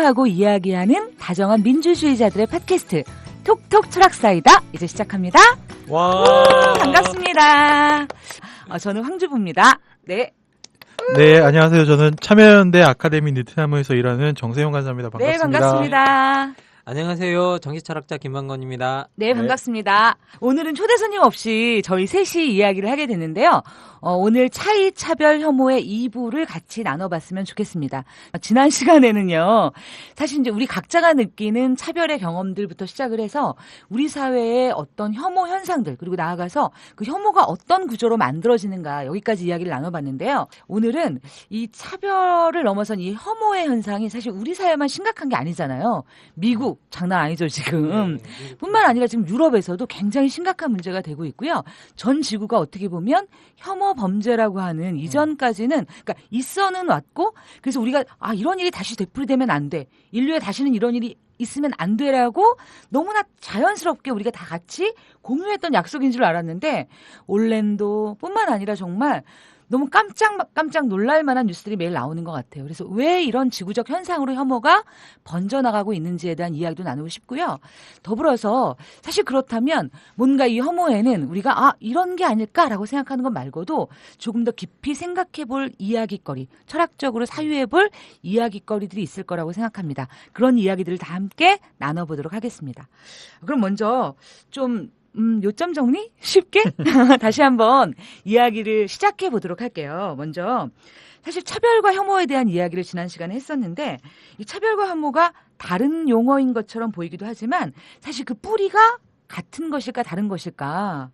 토크하고 이야기하는 다정한 민주주의자들의 팟캐스트 톡톡 철학사이다 이제 시작합니다. 와 반갑습니다. 저는 황주부입니다. 네. 네, 안녕하세요. 저는 참여연대 아카데미 느티나무에서 일하는 정세용 간사입니다. 반갑습니다. 네, 반갑습니다. 안녕하세요. 정치철학자 김만건입니다. 네, 반갑습니다. 오늘은 초대 손님 없이 저희 셋이 이야기를 하게 됐는데요. 오늘 차이, 차별, 혐오의 2부를 같이 나눠봤으면 좋겠습니다. 지난 시간에는요, 사실 이제 우리 각자가 느끼는 차별의 경험들부터 시작을 해서 우리 사회의 어떤 혐오 현상들, 그리고 나아가서 그 혐오가 어떤 구조로 만들어지는가, 여기까지 이야기를 나눠봤는데요. 오늘은 이 차별을 넘어선 이 혐오의 현상이 사실 우리 사회만 심각한 게 아니잖아요. 미국, 장난 아니죠, 지금. 뿐만 아니라 지금 유럽에서도 굉장히 심각한 문제가 되고 있고요. 전 지구가 어떻게 보면 혐오 범죄라고 하는 이전까지는 그러니까 있어는 왔고 그래서 우리가 이런 일이 다시 되풀이되면 안 돼. 인류에 다시는 이런 일이 있으면 안 돼라고 너무나 자연스럽게 우리가 다 같이 공유했던 약속인 줄 알았는데 올랜도뿐만 아니라 정말 너무 깜짝 놀랄 만한 뉴스들이 매일 나오는 것 같아요. 그래서 왜 이런 지구적 현상으로 혐오가 번져나가고 있는지에 대한 이야기도 나누고 싶고요. 더불어서 사실 그렇다면 뭔가 이 혐오에는 우리가 이런 게 아닐까라고 생각하는 것 말고도 조금 더 깊이 생각해 볼 이야기거리, 철학적으로 사유해 볼 이야기거리들이 있을 거라고 생각합니다. 그런 이야기들을 다 함께 나눠보도록 하겠습니다. 그럼 먼저 좀 요점 정리? 쉽게? 다시 한번 이야기를 시작해 보도록 할게요. 먼저, 사실 차별과 혐오에 대한 이야기를 지난 시간에 했었는데, 이 차별과 혐오가 다른 용어인 것처럼 보이기도 하지만, 사실 그 뿌리가 같은 것일까, 다른 것일까?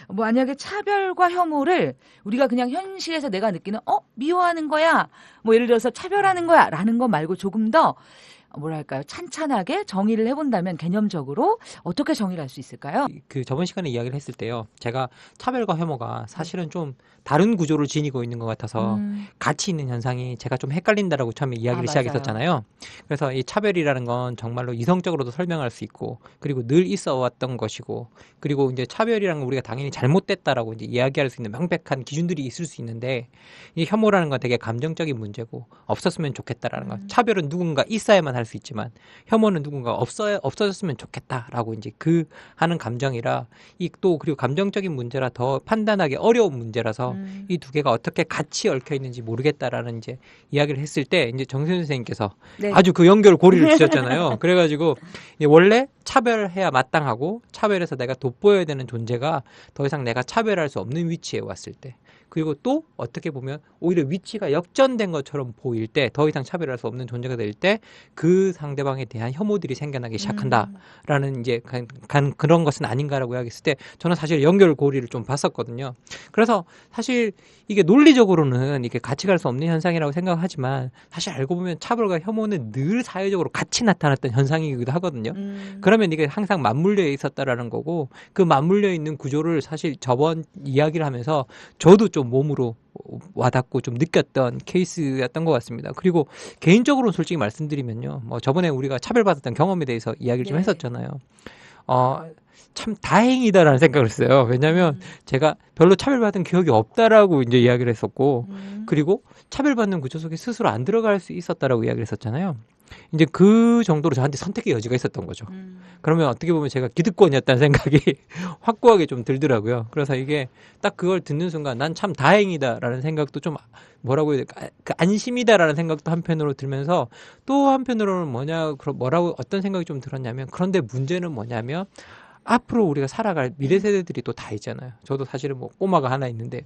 만약에 차별과 혐오를 우리가 그냥 현실에서 내가 느끼는, 미워하는 거야. 예를 들어서 차별하는 거야. 라는 거 말고 조금 더 뭐랄까요? 찬찬하게 정의를 해본다면 개념적으로 어떻게 정의를 할 수 있을까요? 그 저번 시간에 이야기를 했을 때요. 제가 차별과 혐오가 사실은 좀 다른 구조를 지니고 있는 것 같아서 같이 있는 현상이 제가 좀 헷갈린다라고 처음에 이야기를 시작했었잖아요. 그래서 이 차별이라는 건 정말로 이성적으로도 설명할 수 있고 그리고 늘 있어 왔던 것이고 그리고 이제 차별이라는 건 우리가 당연히 잘못됐다라고 이제 이야기할 수 있는 명백한 기준들이 있을 수 있는데 이 혐오라는 건 되게 감정적인 문제고 없었으면 좋겠다라는 거. 차별은 누군가 있어야만 할 수 있지만 혐오는 누군가 없어졌으면 좋겠다라고 이제 그 하는 감정이라 이 또 그리고 감정적인 문제라 더 판단하기 어려운 문제라서 이 두 개가 어떻게 같이 얽혀 있는지 모르겠다라는 이제 이야기를 했을 때 이제 정세윤 선생님께서 네. 아주 그 연결 고리를 주셨잖아요. 그래가지고 원래 차별해야 마땅하고 차별해서 내가 돋보여야 되는 존재가 더 이상 내가 차별할 수 없는 위치에 왔을 때 그리고 또 어떻게 보면 오히려 위치가 역전된 것처럼 보일 때 더 이상 차별할 수 없는 존재가 될 때 그 상대방에 대한 혐오들이 생겨나기 시작한다라는 이제 그런 것은 아닌가라고 이야기했을 때 저는 사실 연결고리를 좀 봤었거든요. 그래서 사실 이게 논리적으로는 이게 같이 갈 수 없는 현상이라고 생각하지만 사실 알고 보면 차별과 혐오는 늘 사회적으로 같이 나타났던 현상이기도 하거든요. 그러면 이게 항상 맞물려 있었다라는 거고 그 맞물려 있는 구조를 사실 저번 이야기를 하면서 저도 좀 몸으로 와닿고 좀 느꼈던 케이스였던 것 같습니다. 그리고 개인적으로는 솔직히 말씀드리면요. 저번에 우리가 차별받았던 경험에 대해서 이야기를 좀 했었잖아요. 참 다행이다라는 생각을 했어요. 왜냐하면 제가 별로 차별받은 기억이 없다라고 이제 이야기를 했었고 그리고 차별받는 구조 속에 스스로 안 들어갈 수 있었다라고 이야기를 했었잖아요. 이제 그 정도로 저한테 선택의 여지가 있었던 거죠. 그러면 어떻게 보면 제가 기득권이었다는 생각이 확고하게 좀 들더라고요. 그래서 이게 딱 그걸 듣는 순간 난 참 다행이다라는 생각도 좀 뭐라고 해야 될까? 그 안심이다라는 생각도 한편으로 들면서 또 한편으로는 뭐라고 어떤 생각이 좀 들었냐면 그런데 문제는 뭐냐면 앞으로 우리가 살아갈 미래 세대들이 또 다 있잖아요. 저도 사실은 꼬마가 하나 있는데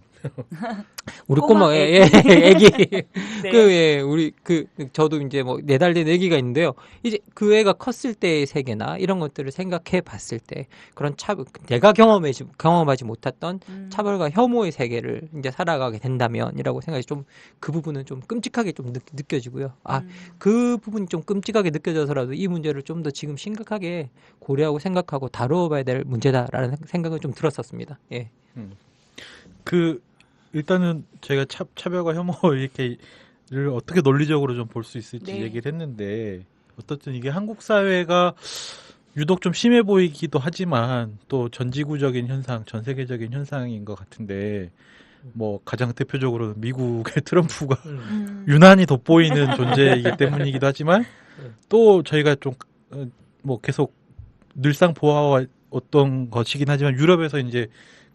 우리 꼬마 애기 네. 우리 저도 이제 4달 된 애기가 있는데요. 이제 그 애가 컸을 때의 세계나 이런 것들을 생각해 봤을 때 그런 내가 경험하지 못했던 차별과 혐오의 세계를 이제 살아가게 된다면이라고 생각이 좀 그 부분은 좀 끔찍하게 좀 느껴지고요. 그 부분이 좀 끔찍하게 느껴져서라도 이 문제를 좀 더 지금 심각하게 고려하고 생각하고 다뤄봐야 될 문제다라는 생각을 좀 들었었습니다. 예. 일단은 제가 차별과 혐오 이렇게를 어떻게 논리적으로 좀 볼 수 있을지 얘기를 했는데 어떻든 이게 한국 사회가 유독 좀 심해 보이기도 하지만 또 전지구적인 현상, 전 세계적인 현상인 것 같은데 가장 대표적으로 미국의 트럼프가 유난히 돋보이는 존재이기 때문이기도 하지만 또 저희가 좀 뭐 계속 늘상 보아왔던 것이긴 하지만 유럽에서 이제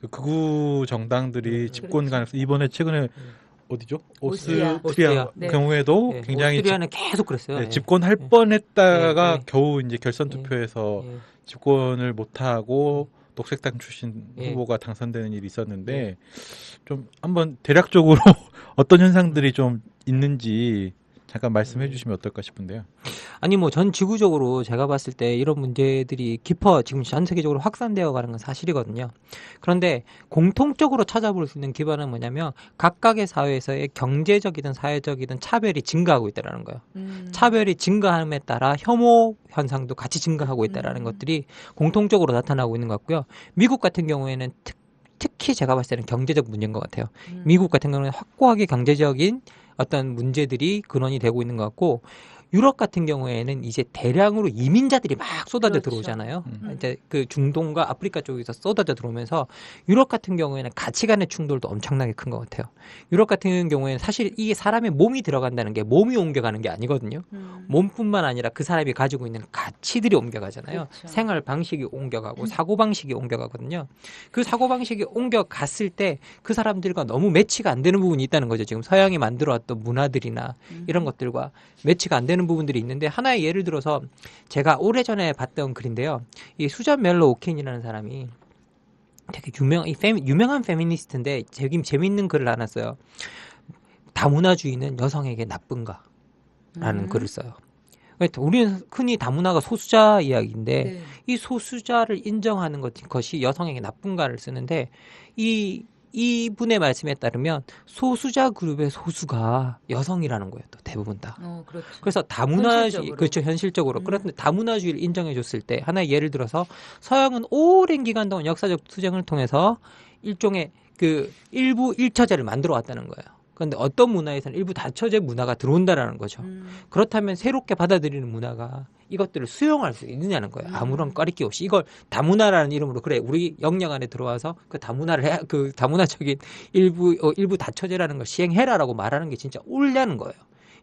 그 극우 정당들이 집권 그렇죠. 가능성 이번에 최근에 어디죠? 오스트리아. 오스트리아 네. 경우에도 예, 굉장히 오스트리아는 계속 그랬어요. 예. 집권할 뻔했다가 예. 겨우 이제 결선 투표에서 예. 집권을 못하고 녹색당 출신 예. 후보가 당선되는 일이 있었는데 좀 한번 대략적으로 어떤 현상들이 좀 있는지 잠깐 말씀해 주시면 어떨까 싶은데요. 아니 뭐 전 지구적으로 제가 봤을 때 이런 문제들이 지금 전 세계적으로 확산되어 가는 건 사실이거든요. 그런데 공통적으로 찾아볼 수 있는 기반은 뭐냐면 각각의 사회에서의 경제적이든 사회적이든 차별이 증가하고 있다는 거예요. 차별이 증가함에 따라 혐오 현상도 같이 증가하고 있다는 것들이 공통적으로 나타나고 있는 것 같고요. 미국 같은 경우에는 특히 제가 봤을 때는 경제적 문제인 것 같아요. 미국 같은 경우는 확고하게 경제적인 어떤 문제들이 근원이 되고 있는 것 같고 유럽 같은 경우에는 이제 대량으로 이민자들이 막 쏟아져 그렇죠. 들어오잖아요. 이제 그 중동과 아프리카 쪽에서 쏟아져 들어오면서 유럽 같은 경우에는 가치관의 충돌도 엄청나게 큰 것 같아요. 유럽 같은 경우에는 사실 이게 사람의 몸이 들어간다는 게 몸이 옮겨가는 게 아니거든요. 몸뿐만 아니라 그 사람이 가지고 있는 가치들이 옮겨가잖아요. 그렇죠. 생활 방식이 옮겨가고 사고 방식이 옮겨가거든요. 그 사고 방식이 옮겨갔을 때 그 사람들과 너무 매치가 안 되는 부분이 있다는 거죠. 지금 서양이 만들어왔던 문화들이나 이런 것들과 매치가 안 되는 부분들이 있는데 하나의 예를 들어서 제가 오래전에 봤던 글인데요. 이 수잔 멜로 오켄이라는 사람이 되게 유명한 페미니스트인데 되게 재밌는 글을 하나 써요. 다문화주의는 여성에게 나쁜가? 라는 글을 써요. 우리는 흔히 다문화가 소수자 이야기인데 네. 이 소수자를 인정하는 것이 여성에게 나쁜가를 쓰는데 이분의 말씀에 따르면 소수자 그룹의 소수가 여성이라는 거예요. 또 대부분 다. 그렇죠. 그래서 다문화주의, 현실적으로. 그렇죠, 현실적으로. 그런데 다문화주의를 인정해 줬을 때, 하나의 예를 들어서, 서양은 오랜 기간 동안 역사적 투쟁을 통해서 일종의 그 일부 일처제를 만들어 왔다는 거예요. 그런데 어떤 문화에서는 일부 다처제 문화가 들어온다라는 거죠. 그렇다면 새롭게 받아들이는 문화가 이것들을 수용할 수 있느냐는 거예요. 아무런 꺼리낌 없이. 이걸 다문화라는 이름으로, 그래, 우리 영역 안에 들어와서 그 다문화를 그 다문화적인 일부 다처제라는 걸 시행해라라고 말하는 게 진짜 옳냐는 거예요.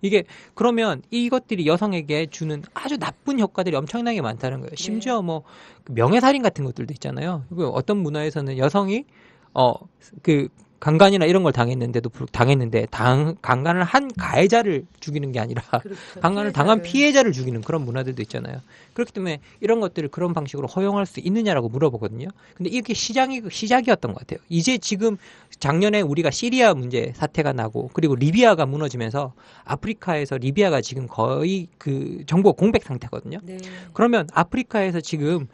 이게 그러면 이것들이 여성에게 주는 아주 나쁜 효과들이 엄청나게 많다는 거예요. 심지어 뭐 명예살인 같은 것들도 있잖아요. 어떤 문화에서는 여성이 그 강간이나 이런 걸 당했는데 강간을 한 가해자를 죽이는 게 아니라 그렇죠. 강간을 당한 피해자를 죽이는 그런 문화들도 있잖아요. 그렇기 때문에 이런 것들을 그런 방식으로 허용할 수 있느냐라고 물어보거든요. 근데 이게 시작이었던 것 같아요. 이제 지금 작년에 우리가 시리아 문제 사태가 나고 그리고 리비아가 무너지면서 아프리카에서 리비아가 지금 거의 그 정부가 공백 상태거든요. 네. 그러면 아프리카에서 지금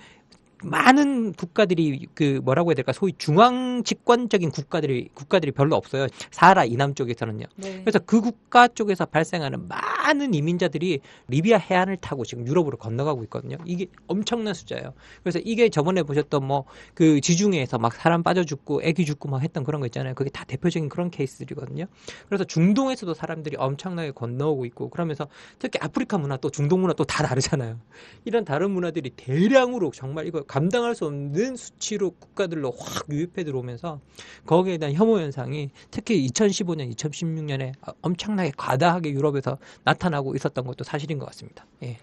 많은 국가들이 그 뭐라고 해야 될까, 소위 중앙 집권적인 국가들이 별로 없어요. 사하라 이남 쪽에서는요. 네. 그래서 그 국가 쪽에서 발생하는 많은 이민자들이 리비아 해안을 타고 지금 유럽으로 건너가고 있거든요. 이게 엄청난 숫자예요. 그래서 이게 저번에 보셨던 뭐 그 지중해에서 막 사람 빠져 죽고 애기 죽고 막 했던 그런 거 있잖아요. 그게 다 대표적인 그런 케이스들이거든요. 그래서 중동에서도 사람들이 엄청나게 건너오고 있고, 그러면서 특히 아프리카 문화 또 중동 문화 또 다 다르잖아요. 이런 다른 문화들이 대량으로 정말 이거 감당할 수 없는 수치로 국가들로 확 유입해 들어오면서 거기에 대한 혐오 현상이 특히 2015년, 2016년에 엄청나게 과다하게 유럽에서 나타나고 있었던 것도 사실인 것 같습니다. 예.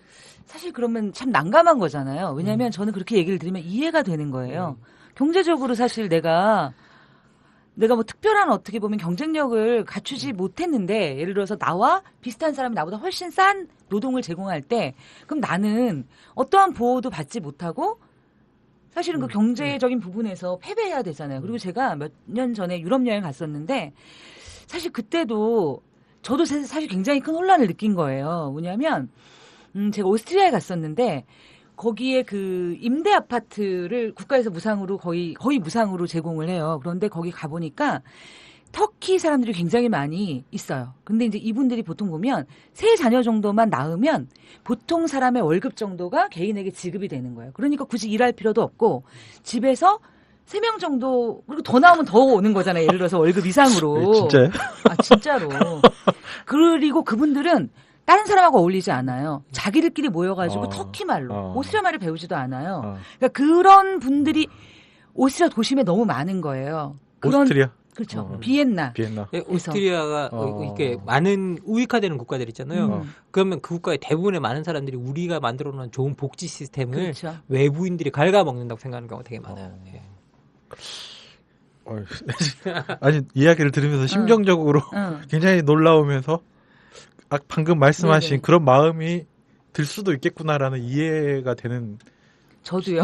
사실 그러면 참 난감한 거잖아요. 왜냐하면 저는 그렇게 얘기를 들으면 이해가 되는 거예요. 경제적으로 사실 내가 뭐 특별한 어떻게 보면 경쟁력을 갖추지 못했는데, 예를 들어서 나와 비슷한 사람이 나보다 훨씬 싼 노동을 제공할 때 그럼 나는 어떠한 보호도 받지 못하고 사실은 그 경제적인 부분에서 패배해야 되잖아요. 그리고 제가 몇 년 전에 유럽 여행 갔었는데 사실 그때도 저도 사실 굉장히 큰 혼란을 느낀 거예요. 뭐냐면 제가 오스트리아에 갔었는데 거기에 그 임대 아파트를 국가에서 무상으로 거의 무상으로 제공을 해요. 그런데 거기 가보니까 터키 사람들이 굉장히 많이 있어요. 근데 이제 이분들이 보통 보면 3자녀 정도만 낳으면 보통 사람의 월급 정도가 개인에게 지급이 되는 거예요. 그러니까 굳이 일할 필요도 없고 집에서 3명 정도, 그리고 더 나오면 더 오는 거잖아요. 예를 들어서 월급 이상으로. 진짜요? 아, 진짜로. 그리고 그분들은 다른 사람하고 어울리지 않아요. 자기들끼리 모여가지고 터키 말로, 오스트리아 말을 배우지도 않아요. 그러니까 그런 분들이 오스트리아 도심에 너무 많은 거예요. 오스트리아? 그렇죠. 비엔나. 비엔나. 오스트리아가 이렇게 많은 우익화되는 국가들 있잖아요. 그러면 그 국가의 대부분의 많은 사람들이 우리가 만들어 놓은 좋은 복지 시스템을 그렇죠. 외부인들이 갉아먹는다고 생각하는 경우가 되게 많아요. 예. 아니 이야기를 들으면서 심정적으로 굉장히 놀라우면서 방금 말씀하신 네네. 그런 마음이 들 수도 있겠구나라는 이해가 되는. 저도요.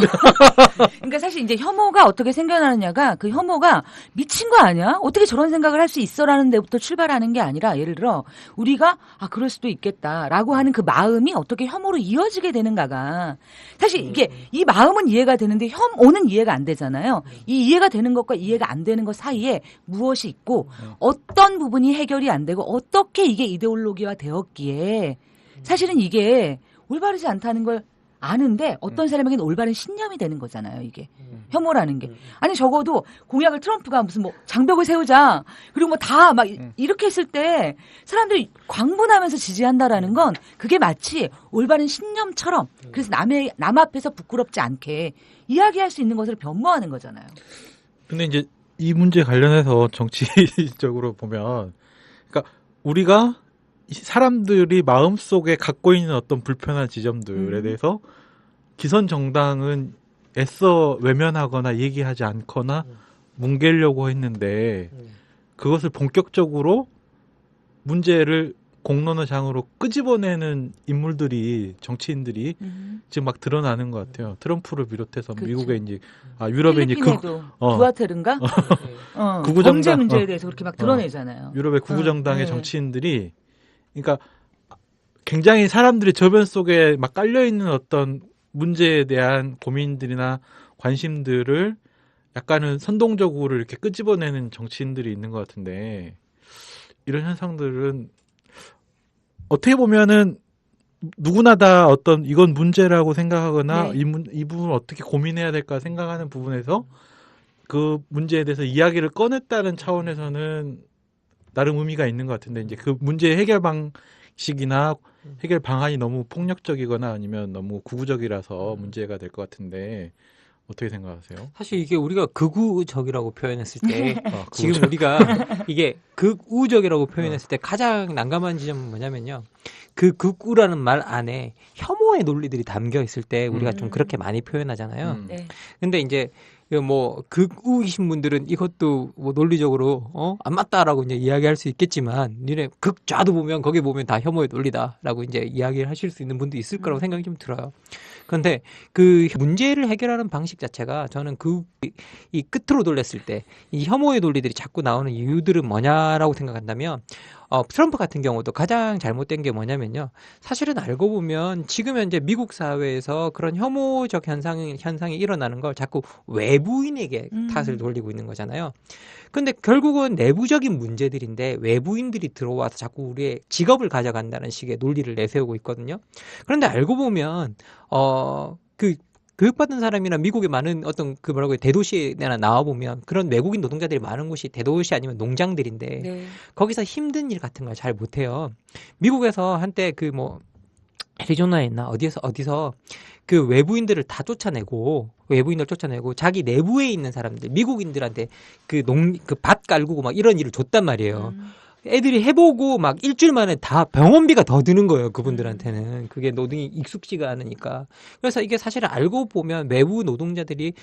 그러니까 사실 이제 혐오가 어떻게 생겨나느냐가 그 혐오가 미친 거 아니야? 어떻게 저런 생각을 할 수 있어라는 데부터 출발하는 게 아니라 예를 들어 우리가 그럴 수도 있겠다라고 하는 그 마음이 어떻게 혐오로 이어지게 되는가가 사실 이게 이 마음은 이해가 되는데 혐오는 이해가 안 되잖아요. 이 이해가 되는 것과 이해가 안 되는 것 사이에 무엇이 있고 어떤 부분이 해결이 안 되고 어떻게 이게 이데올로기화 되었기에 사실은 이게 올바르지 않다는 걸 아는데 어떤 사람에게는 올바른 신념이 되는 거잖아요, 이게. 혐오라는 게. 아니, 적어도 공약을 트럼프가 무슨 뭐 장벽을 세우자. 그리고 뭐 다 막 이렇게 했을 때 사람들이 광분하면서 지지한다라는 건 그게 마치 올바른 신념처럼 그래서 남 앞에서 부끄럽지 않게 이야기할 수 있는 것을 변모하는 거잖아요. 근데 이제 이 문제 관련해서 정치적으로 보면 그러니까 우리가 사람들이 마음속에 갖고 있는 어떤 불편한 지점들에 대해서 기선 정당은 애써 외면하거나 얘기하지 않거나 뭉개려고 했는데 그것을 본격적으로 문제를 공론의 장으로 끄집어내는 인물들이 정치인들이 지금 막 드러나는 것 같아요. 트럼프를 비롯해서 그렇죠. 미국의 이제 유럽의 이제 필리핀에도 두아테르인가? 극우 범죄 정당, 문제에 대해서 그렇게 막 드러내잖아요. 유럽의 구구 정당의 네. 정치인들이 그러니까 굉장히 사람들이 저변 속에 막 깔려 있는 어떤 문제에 대한 고민들이나 관심들을 약간은 선동적으로 이렇게 끄집어내는 정치인들이 있는 것 같은데 이런 현상들은 어떻게 보면은 누구나 다 어떤 이건 문제라고 생각하거나 네. 이 부분을 어떻게 고민해야 될까 생각하는 부분에서 그 문제에 대해서 이야기를 꺼냈다는 차원에서는 나름 의미가 있는 것 같은데 이제 그 문제의 해결 방식이나 해결 방안이 너무 폭력적이거나 아니면 너무 구구적이라서 문제가 될 것 같은데 어떻게 생각하세요? 사실 이게 우리가 극우적이라고 표현했을 때 지금 구구적. 우리가 이게 극우적이라고 표현했을 때 가장 난감한 지점은 뭐냐면요. 그 극우라는 말 안에 혐오의 논리들이 담겨 있을 때 우리가 좀 그렇게 많이 표현하잖아요. 네. 근데 이제 뭐 극우이신 분들은 이것도 뭐 논리적으로 안 맞다라고 이제 이야기할 수 있겠지만 니네 극좌도 보면 거기 보면 다 혐오의 논리다라고 이제 이야기를 하실 수 있는 분도 있을 거라고 생각이 좀 들어요. 그런데 그 문제를 해결하는 방식 자체가 저는 이 끝으로 돌렸을 때 이 혐오의 논리들이 자꾸 나오는 이유들은 뭐냐라고 생각한다면 트럼프 같은 경우도 가장 잘못된 게 뭐냐면요. 사실은 알고 보면 지금 현재 미국 사회에서 그런 혐오적 현상이 일어나는 걸 자꾸 외부인에게 탓을 돌리고 있는 거잖아요. 근데 결국은 내부적인 문제들인데 외부인들이 들어와서 자꾸 우리의 직업을 가져간다는 식의 논리를 내세우고 있거든요. 그런데 알고 보면 교육받은 사람이나 미국의 많은 어떤 대도시에나 나와보면 그런 외국인 노동자들이 많은 곳이 대도시 아니면 농장들인데 네. 거기서 힘든 일 같은 걸 잘 못해요. 미국에서 한때 애리조나에 있나 어디서 그 외부인들을 다 쫓아내고 자기 내부에 있는 사람들 미국인들한테 그 밭 깔고 막 이런 일을 줬단 말이에요. 애들이 해보고 막 일주일 만에 다 병원비가 더 드는 거예요. 그분들한테는. 그게 노동이 익숙지가 않으니까. 그래서 이게 사실은 알고 보면 외부 노동자들이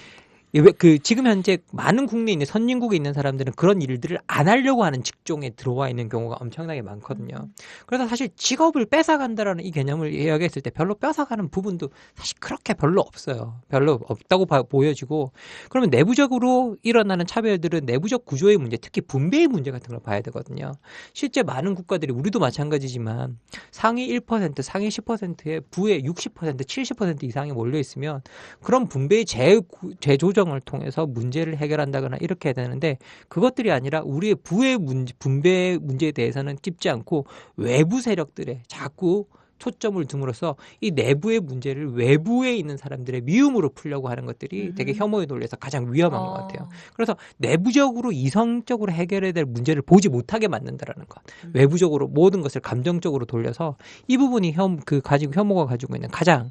지금 현재 많은 국내에 있는 선진국에 있는 사람들은 그런 일들을 안 하려고 하는 직종에 들어와 있는 경우가 엄청나게 많거든요. 그래서 사실 직업을 뺏어간다라는 이 개념을 이야기했을 때 별로 뺏어가는 부분도 사실 그렇게 별로 없어요. 별로 없다고 보여지고 그러면 내부적으로 일어나는 차별들은 내부적 구조의 문제, 특히 분배의 문제 같은 걸 봐야 되거든요. 실제 많은 국가들이 우리도 마찬가지지만 상위 1%, 상위 10%의 부의 60%, 70% 이상이 몰려 있으면 그런 분배의 재조정 을 통해서 문제를 해결한다거나 이렇게 해야 되는데 그것들이 아니라 우리의 분배 문제에 대해서는 찝지 않고 외부 세력들에 자꾸 초점을 둠으로써 이 내부의 문제를 외부에 있는 사람들의 미움으로 풀려고 하는 것들이 되게 혐오의 논리에서 가장 위험한 것 같아요. 그래서 내부적으로 이성적으로 해결해야 될 문제를 보지 못하게 만든다라는 것. 외부적으로 모든 것을 감정적으로 돌려서 이 부분이 혐오가 가지고 있는 가장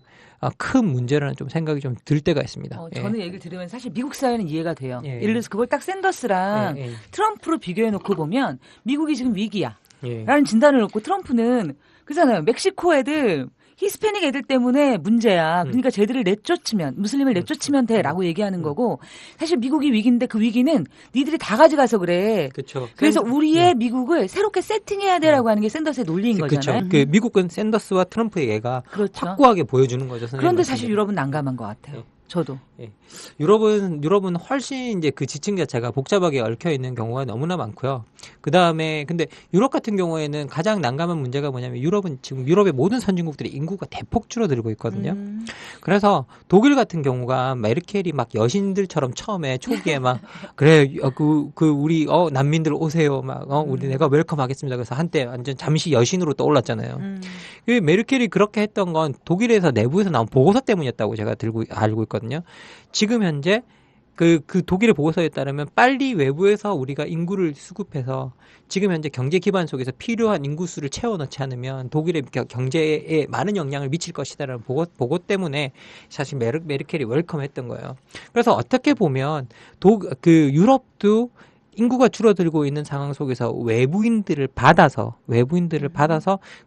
큰 문제라는 좀 생각이 좀 들 때가 있습니다. 저는 얘기를 들으면 사실 미국 사회는 이해가 돼요. 예. 예를 들어서 그걸 딱 샌더스랑 트럼프로 비교해놓고 보면 미국이 지금 위기야. 라는 진단을 놓고 트럼프는 그잖아요. 멕시코 애들 히스패닉 애들 때문에 문제야. 그러니까 쟤들을 내쫓으면 무슬림을 내쫓으면 돼라고 얘기하는 거고 사실 미국이 위기인데 그 위기는 니들이 다 가져가서 그래. 그쵸. 그래서 우리의 미국을 새롭게 세팅해야 돼라고 하는 게 샌더스의 논리인 거잖아요. 그 미국은 샌더스와 트럼프의 예가 그렇죠. 확고하게 보여주는 거죠. 그런데 사실 유럽은 난감한 것 같아요. 저도. 유럽은 훨씬 이제 그 지층 자체가 복잡하게 얽혀 있는 경우가 너무나 많고요. 그 다음에 근데 유럽 같은 경우에는 가장 난감한 문제가 뭐냐면 유럽은 지금 유럽의 모든 선진국들의 인구가 대폭 줄어들고 있거든요. 그래서 독일 같은 경우가 메르켈이 막 여신들처럼 처음에 초기에 막 그래 우리 난민들 오세요 막 우리 내가 웰컴하겠습니다. 그래서 한때 완전 잠시 여신으로 떠올랐잖아요. 그 메르켈이 그렇게 했던 건 독일에서 내부에서 나온 보고서 때문이었다고 제가 알고 있거든요. 지금 현재 그 독일의 보고서에 따르면 빨리 외부에서 우리가 인구를 수급해서 지금 현재 경제 기반 속에서 필요한 인구수를 채워넣지 않으면 독일의 경제에 많은 영향을 미칠 것이다라는 보고 때문에 사실 메르켈이 웰컴했던 거예요. 그래서 어떻게 보면 유럽도 인구가 줄어들고 있는 상황 속에서 외부인들을 받아서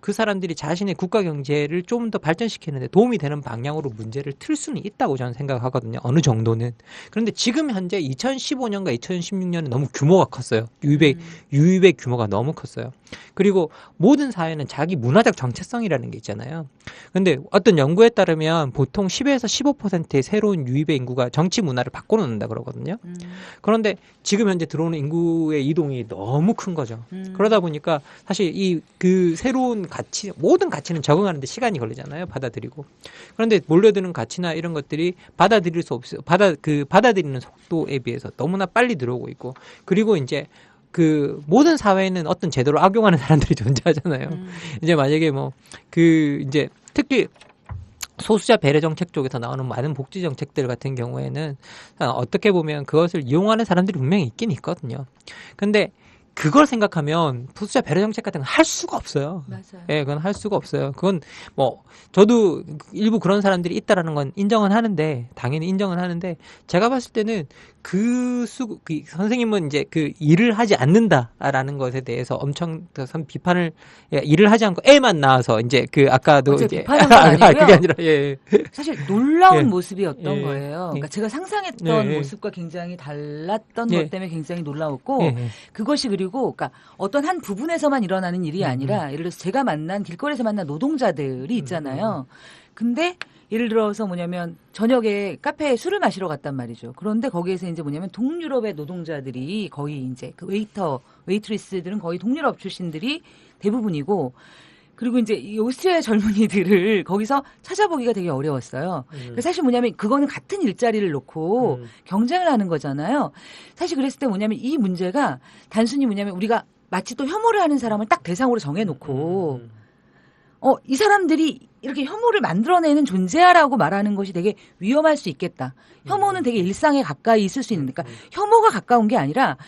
그 사람들이 자신의 국가 경제를 좀 더 발전시키는데 도움이 되는 방향으로 문제를 틀 수는 있다고 저는 생각하거든요. 어느 정도는. 그런데 지금 현재 2015년과 2016년은 너무 규모가 컸어요. 유입의 규모가 너무 컸어요. 그리고 모든 사회는 자기 문화적 정체성이라는 게 있잖아요. 그런데 어떤 연구에 따르면 보통 10에서 15%의 새로운 유입의 인구가 정치 문화를 바꿔놓는다 그러거든요. 그런데 지금 현재 들어오는 인구의 이동이 너무 큰 거죠. 그러다 보니까 사실 그 새로운 가치, 모든 가치는 적응하는데 시간이 걸리잖아요. 받아들이고. 그런데 몰려드는 가치나 이런 것들이 받아들일 수 없어요. 받아들이는 속도에 비해서 너무나 빨리 들어오고 있고. 그리고 이제 그 모든 사회에는 어떤 제도를 악용하는 사람들이 존재하잖아요. 이제 만약에 이제 특히 소수자 배려 정책 쪽에서 나오는 많은 복지 정책들 같은 경우에는 어떻게 보면 그것을 이용하는 사람들이 분명히 있긴 있거든요. 근데 그걸 생각하면 소수자 배려 정책 같은 건 할 수가 없어요. 맞아요. 예, 그건 할 수가 없어요. 그건 저도 일부 그런 사람들이 있다라는 건 인정은 하는데, 당연히 인정은 하는데, 제가 봤을 때는 선생님은 이제 일을 하지 않는다라는 것에 대해서 엄청 비판을, 일을 하지 않고 애만 낳아서 이제 아까도 이제. 비판한 건 아니고요. 그게 아니라, 예. 사실 놀라운 예. 모습이었던 예. 거예요. 그러니까 예. 제가 상상했던 예. 모습과 굉장히 달랐던 예. 것 때문에 굉장히 놀라웠고, 예. 그것이 그리고, 그러니까 어떤 한 부분에서만 일어나는 일이 아니라, 예를 들어서 제가 길거리에서 만난 노동자들이 있잖아요. 근데 예를 들어서 뭐냐면 저녁에 카페에 술을 마시러 갔단 말이죠. 그런데 거기에서 이제 뭐냐면 동유럽의 노동자들이 거의 이제 그 웨이트리스들은 거의 동유럽 출신들이 대부분이고, 그리고 이제 이 오스트리아의 젊은이들을 거기서 찾아보기가 되게 어려웠어요. 사실 뭐냐면 그거는 같은 일자리를 놓고 경쟁을 하는 거잖아요. 사실 그랬을 때 뭐냐면 이 문제가 단순히 뭐냐면 우리가 마치 또 혐오를 하는 사람을 딱 대상으로 정해놓고 이 사람들이 이렇게 혐오를 만들어내는 존재야라고 말하는 것이 되게 위험할 수 있겠다. 혐오는 되게 일상에 가까이 있을 수 있는, 그러니까 혐오가 가까운 게 아니라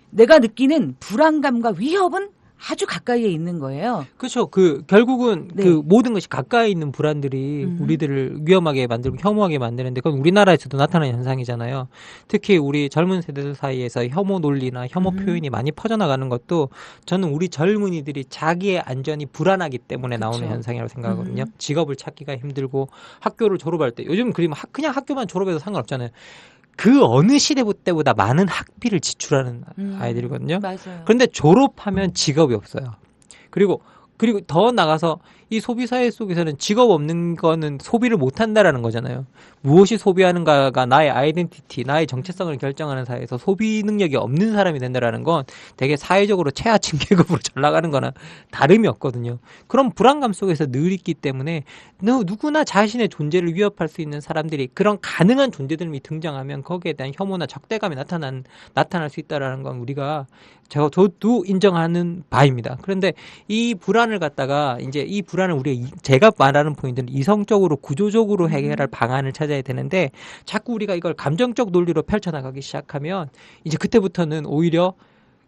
내가 느끼는 불안감과 위협은 아주 가까이에 있는 거예요. 그렇죠. 결국은 네. 모든 것이 가까이 있는 불안들이 우리들을 위험하게 만들고 혐오하게 만드는데 그건 우리나라에서도 나타나는 현상이잖아요. 특히 우리 젊은 세대들 사이에서 혐오 논리나 혐오 표현이 많이 퍼져나가는 것도 저는 우리 젊은이들이 자기의 안전이 불안하기 때문에 나오는 그쵸. 현상이라고 생각하거든요. 직업을 찾기가 힘들고 학교를 졸업할 때 요즘 그냥 학교만 졸업해도 상관없잖아요. 그 어느 시대 때보다 많은 학비를 지출하는 아이들이거든요. 맞아요. 그런데 졸업하면 직업이 없어요. 그리고 더 나가서 이 소비사회 속에서는 직업 없는 거는 소비를 못 한다라는 거잖아요. 무엇이 소비하는가가 나의 아이덴티티, 나의 정체성을 결정하는 사회에서 소비 능력이 없는 사람이 된다라는 건 되게 사회적으로 최하층 계급으로 전락하는 거나 다름이 없거든요. 그런 불안감 속에서 늘 있기 때문에 누구나 자신의 존재를 위협할 수 있는 사람들이 그런 가능한 존재들이 등장하면 거기에 대한 혐오나 적대감이 나타날 수 있다라는 건 우리가 저도 인정하는 바입니다. 그런데 이 불안을 갖다가 이제 이 불안을 제가 말하는 포인트는 이성적으로 구조적으로 해결할 방안을 찾아야 되는데 자꾸 우리가 이걸 감정적 논리로 펼쳐나가기 시작하면 이제 그때부터는 오히려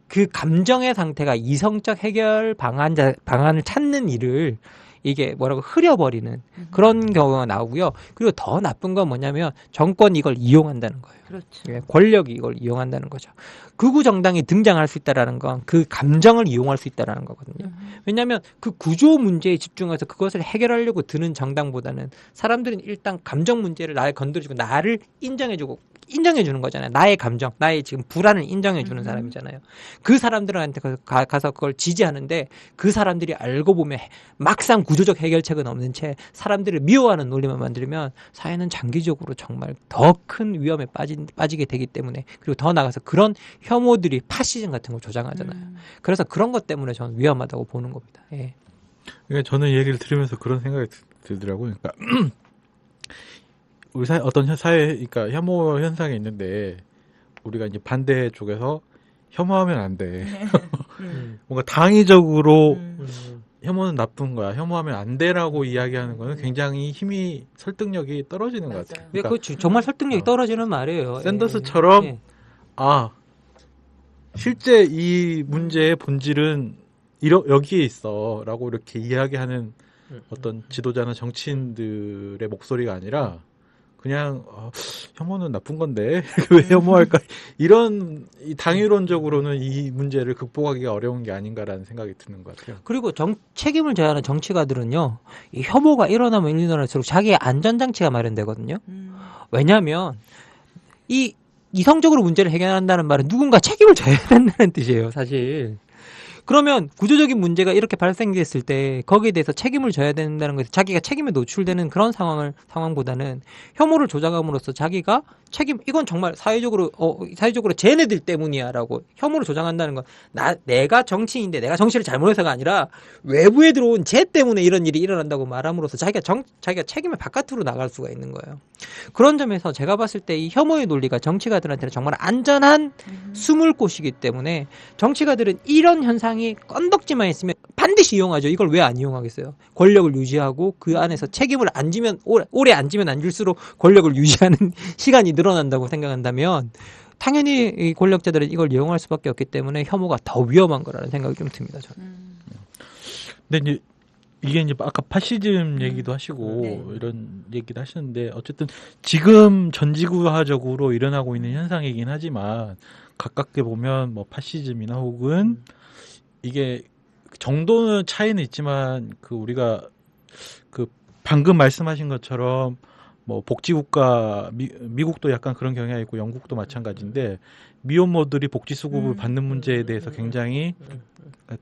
그 감정의 상태가 이성적 해결 방안을 찾는 일을 이게 뭐라고 흐려버리는 그런 경우가 나오고요. 그리고 더 나쁜 건 뭐냐면 정권이 이걸 이용한다는 거예요. 그렇죠. 예, 권력이 이걸 이용한다는 거죠. 극우 정당이 등장할 수 있다라는 건 그 감정을 이용할 수 있다라는 거거든요. 왜냐하면 그 구조 문제에 집중해서 그것을 해결하려고 드는 정당보다는 사람들은 일단 감정 문제를 나를 건드려주고 나를 인정해주는 거잖아요. 나의 감정, 나의 지금 불안을 인정해주는 사람이잖아요. 그 사람들한테 가서 그걸 지지하는데 그 사람들이 알고 보면 막상 구조적 해결책은 없는 채 사람들을 미워하는 논리만 만들면 사회는 장기적으로 정말 더 큰 위험에 빠지게 되기 때문에 그리고 더 나아가서 그런 혐오들이 파시즘 같은 걸 조장하잖아요. 그래서 그런 것 때문에 저는 위험하다고 보는 겁니다. 예. 그러니까 저는 이 얘기를 들으면서 그런 생각이 들더라고요. 그러니까 우리 어떤 사회, 그러니까 혐오 현상이 있는데 우리가 이제 반대 쪽에서 혐오하면 안 돼. 뭔가 당위적으로 혐오는 나쁜 거야. 혐오하면 안 돼라고 이야기하는 거는 굉장히 힘이 설득력이 떨어지는 것 같아요. 그러니까 정말 설득력이 떨어지는 말이에요. 샌더스처럼 예. 실제 이 문제의 본질은 여기에 있어라고 이렇게 이야기하는 어떤 지도자나 정치인들의 목소리가 아니라 그냥 혐오는 나쁜 건데 왜 혐오할까 이런 당위론적으로는 이 문제를 극복하기가 어려운 게 아닌가라는 생각이 드는 것 같아요. 그리고 책임을 져야 하는 정치가들은요, 이 혐오가 일어나면 일어날수록 자기의 안전장치가 마련되거든요. 왜냐하면 이성적으로 문제를 해결한다는 말은 누군가 책임을 져야 된다는 뜻이에요, 사실. 그러면 구조적인 문제가 이렇게 발생됐을 때 거기에 대해서 책임을 져야 된다는 것에서 자기가 책임에 노출되는 그런 상황보다는 혐오를 조장함으로써 자기가 이건 정말 사회적으로 쟤네들 때문이야라고 혐오를 조장한다는 건 내가 정치인인데 내가 정치를 잘못해서가 아니라 외부에 들어온 쟤 때문에 이런 일이 일어난다고 말함으로써 자기가 책임을 바깥으로 나갈 수가 있는 거예요. 그런 점에서 제가 봤을 때 이 혐오의 논리가 정치가들한테는 정말 안전한 숨을 곳이기 때문에 정치가들은 이런 현상이 건덕지만 있으면 반드시 이용하죠. 이걸 왜 안 이용하겠어요? 권력을 유지하고 그 안에서 책임을 안 지면 오래 안 지면 안 질수록 권력을 유지하는 시간이 늘어난다고 생각한다면 당연히 이 권력자들은 이걸 이용할 수밖에 없기 때문에 혐오가 더 위험한 거라는 생각이 좀 듭니다. 저는. 근데 이게 이제 아까 파시즘 얘기도 하시고 이런 얘기도 하시는데 어쨌든 지금 전지구화적으로 일어나고 있는 현상이긴 하지만 가깝게 보면 뭐 파시즘이나 혹은 이게 정도는 차이는 있지만 우리가 방금 말씀하신 것처럼 뭐 복지국가 미국도 약간 그런 경향이 있고 영국도 마찬가지인데 미혼모들이 복지 수급을 받는 문제에 대해서 굉장히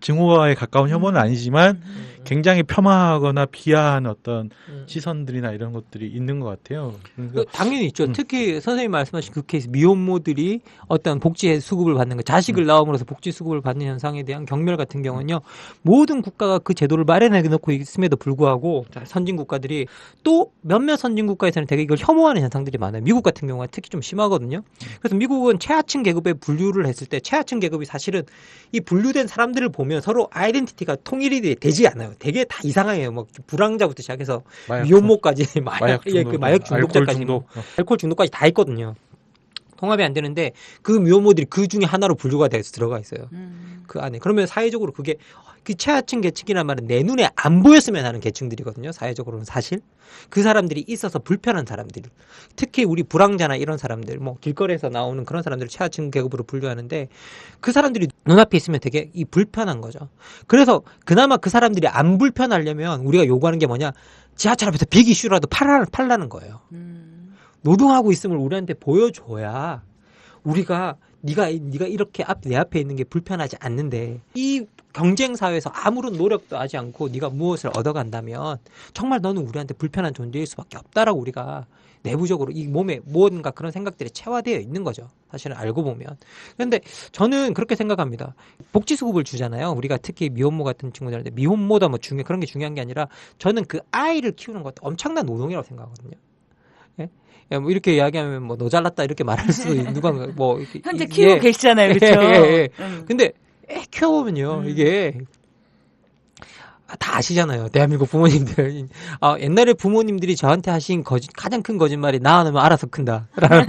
증오에 가까운 혐오는 아니지만 굉장히 폄하하거나 비하한 어떤 시선들이나 이런 것들이 있는 것 같아요. 그러니까 당연히 있죠. 특히 선생님 말씀하신 그 케이스 미혼모들이 어떤 복지 수급을 받는 거, 자식을 낳음으로써 복지 수급을 받는 현상에 대한 경멸 같은 경우는요. 모든 국가가 그 제도를 마련해 놓고 있음에도 불구하고 선진 국가들이 또 몇몇 선진 국가에서는 되게 이걸 혐오하는 현상들이 많아요. 미국 같은 경우가 특히 좀 심하거든요. 그래서 미국은 최하층 계급에 분류를 했을 때 최하층 계급이 사실은 이 분류된 사람들을 보면 서로 아이덴티티가 통일이 되지 않아요. 되게 다 이상해요. 뭐 불황자부터 시작해서 미혼모까지 마약 중독자까지 알코올 중독까지 다 있거든요. 통합이 안 되는데 그 미혼모들이 그 중에 하나로 분류가 돼서 들어가 있어요. 그 안에. 그러면 사회적으로 그게 그 최하층 계층이란 말은 내 눈에 안 보였으면 하는 계층들이거든요. 사회적으로는 사실. 그 사람들이 있어서 불편한 사람들. 특히 우리 불황자나 이런 사람들, 뭐 길거리에서 나오는 그런 사람들을 최하층 계급으로 분류하는데 그 사람들이 눈앞에 있으면 되게 불편한 거죠. 그래서 그나마 그 사람들이 안 불편하려면 우리가 요구하는 게 뭐냐. 지하철 앞에서 빅 이슈라도 팔라는 거예요. 노동하고 있음을 우리한테 보여줘야 우리가 네가 이렇게 내 앞에 있는 게 불편하지 않는데 이 경쟁 사회에서 아무런 노력도 하지 않고 네가 무엇을 얻어간다면 정말 너는 우리한테 불편한 존재일 수밖에 없다라고 우리가 내부적으로 이 몸에 무언가 그런 생각들이 체화되어 있는 거죠. 사실은 알고 보면. 그런데 저는 그렇게 생각합니다. 복지수급을 주잖아요. 우리가 특히 미혼모 같은 친구들한테 미혼모다 뭐 그런 게 중요한 게 아니라 저는 그 아이를 키우는 것도 엄청난 노동이라고 생각하거든요. 예? 야, 뭐 이렇게 이야기하면 뭐 너 잘났다 이렇게 말할 수도 누가 뭐 현재 키우고 계시잖아요, 그렇죠? 근데 키워보면요 이게 다 아시잖아요. 대한민국 부모님들. 옛날에 부모님들이 저한테 하신 가장 큰 거짓말이 나 안 하면 알아서 큰다라는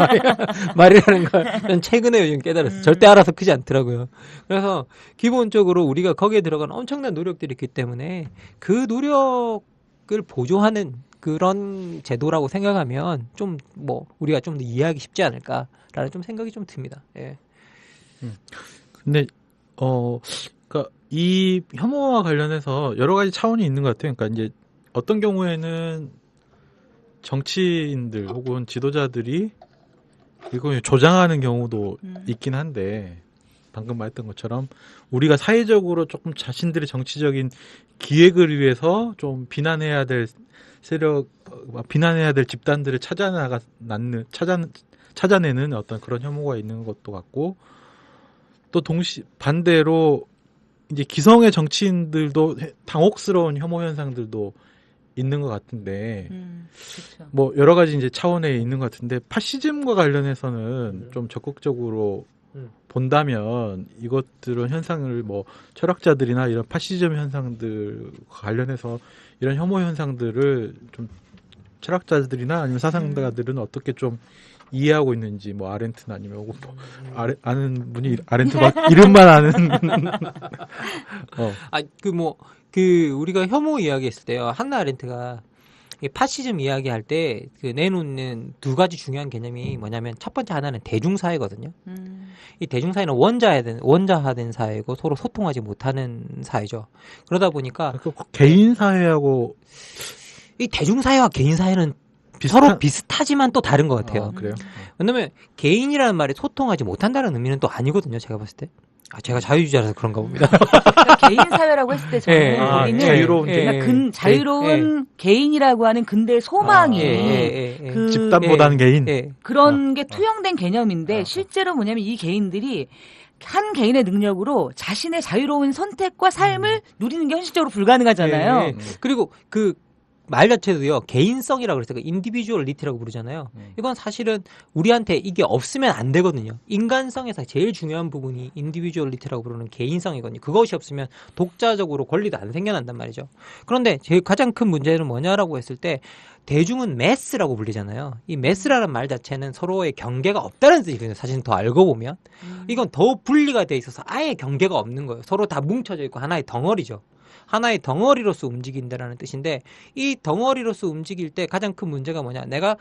말이라는 걸 전 최근에 요즘 깨달았어요. 절대 알아서 크지 않더라고요. 그래서 기본적으로 우리가 거기에 들어간 엄청난 노력들이 있기 때문에 그 노력을 보조하는 그런 제도라고 생각하면 좀 뭐 우리가 좀 더 이해하기 쉽지 않을까라는 좀 생각이 좀 듭니다. 예. 근데 그러니까 이 혐오와 관련해서 여러 가지 차원이 있는 것 같아요. 그러니까 이제 어떤 경우에는 정치인들 혹은 지도자들이 이거 조장하는 경우도 있긴 한데 방금 말했던 것처럼 우리가 사회적으로 조금 자신들의 정치적인 기획을 위해서 좀 비난해야 될 비난해야 될 집단들을 찾아내는 어떤 그런 혐오가 있는 것도 같고, 또 반대로 이제 기성의 정치인들도 당혹스러운 혐오 현상들도 있는 것 같은데, 그렇죠. 뭐 여러 가지 이제 차원에 있는 것 같은데, 파시즘과 관련해서는 좀 적극적으로 본다면 이것들은 현상을 뭐 철학자들이나 이런 파시즘 현상들과 관련해서 이런 혐오 현상들을 좀 철학자들이나 아니면 사상가들은 어떻게 좀 이해하고 있는지, 뭐 아렌트나 아니면 뭐 아는 분이 아렌트 막 이름만 아는 우리가 혐오 이야기했을 때요, 한나 아렌트가 이 파시즘 이야기할 때 그 내놓는 두 가지 중요한 개념이 뭐냐면, 첫 번째 하나는 대중사회거든요. 이 대중사회는 원자화된 사회고 서로 소통하지 못하는 사회죠. 그러다 보니까 개인 사회하고 이 대중사회와 개인사회는 서로 비슷하지만 또 다른 것 같아요. 그래요? 왜냐면 개인이라는 말이 소통하지 못한다는 의미는 또 아니거든요. 제가 봤을 때. 제가 자유주의자라서 그런가 봅니다. 그러니까 개인 사회라고 했을 때 저는 거기는 자유로운 그러니까 자유로운 개인이라고 하는 근대의 소망이 그 집단보다는 개인 그런 게 투영된 개념인데, 실제로 뭐냐면 이 개인들이 한 개인의 능력으로 자신의 자유로운 선택과 삶을 누리는 게 현실적으로 불가능하잖아요. 그리고 그 말 자체도요, 개인성이라고 그랬어요. 인디비주얼리티라고 부르잖아요. 이건 사실은 우리한테 이게 없으면 안 되거든요. 인간성에서 제일 중요한 부분이 인디비주얼리티라고 부르는 개인성이거든요. 그것이 없으면 독자적으로 권리도 안 생겨난단 말이죠. 그런데 제일 가장 큰 문제는 뭐냐라고 했을 때, 대중은 매스라고 불리잖아요. 이 매스라는 말 자체는 서로의 경계가 없다는 뜻이거든요. 사실 더 알고 보면. 이건 더 분리가 돼 있어서 아예 경계가 없는 거예요. 서로 다 뭉쳐져 있고 하나의 덩어리죠. 하나의 덩어리로서 움직인다라는 뜻인데, 이 덩어리로서 움직일 때 가장 큰 문제가 뭐냐, 내가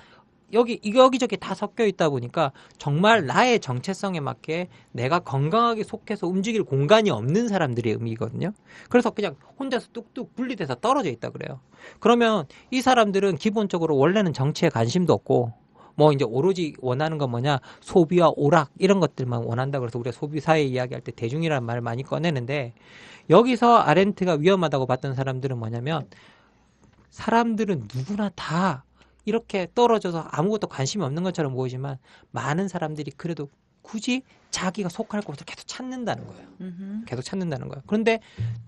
여기저기 다 섞여 있다 보니까 정말 나의 정체성에 맞게 내가 건강하게 속해서 움직일 공간이 없는 사람들의 의미거든요. 그래서 그냥 혼자서 뚝뚝 분리돼서 떨어져 있다 그래요. 그러면 이 사람들은 기본적으로 원래는 정치에 관심도 없고, 뭐 이제 오로지 원하는 건 뭐냐, 소비와 오락 이런 것들만 원한다. 그래서 우리가 소비 사회 이야기할 때 대중이라는 말을 많이 꺼내는데, 여기서 아렌트가 위험하다고 봤던 사람들은 뭐냐면, 사람들은 누구나 다 이렇게 떨어져서 아무것도 관심이 없는 것처럼 보이지만, 많은 사람들이 그래도 굳이 자기가 속할 곳을 계속 찾는다는 거예요. 계속 찾는다는 거예요. 그런데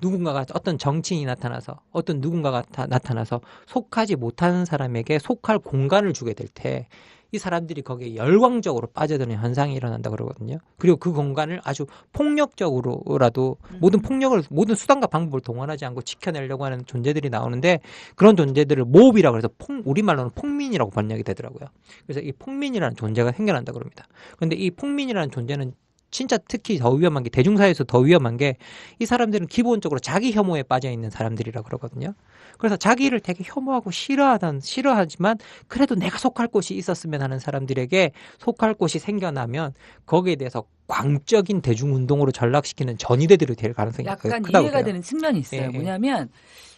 누군가가, 어떤 정치인이 나타나서, 어떤 누군가가 나타나서 속하지 못하는 사람에게 속할 공간을 주게 될 때, 이 사람들이 거기에 열광적으로 빠져드는 현상이 일어난다 그러거든요. 그리고 그 공간을 아주 폭력적으로라도 모든 수단과 방법을 동원하지 않고 지켜내려고 하는 존재들이 나오는데, 그런 존재들을 모업이라고 해서 우리말로는 폭민이라고 번역이 되더라고요. 그래서 이 폭민이라는 존재가 생겨난다 그럽니다. 그런데 이 폭민이라는 존재는 진짜 특히 더 위험한 게, 대중사회에서 더 위험한 게, 이 사람들은 기본적으로 자기 혐오에 빠져 있는 사람들이라 그러거든요. 그래서 자기를 되게 혐오하고 싫어하지만 그래도 내가 속할 곳이 있었으면 하는 사람들에게 속할 곳이 생겨나면 거기에 대해서 광적인 대중운동으로 전락시키는 전이대들이 될 가능성이 약간 크다고 이해가 그래요. 되는 측면이 있어요. 뭐냐면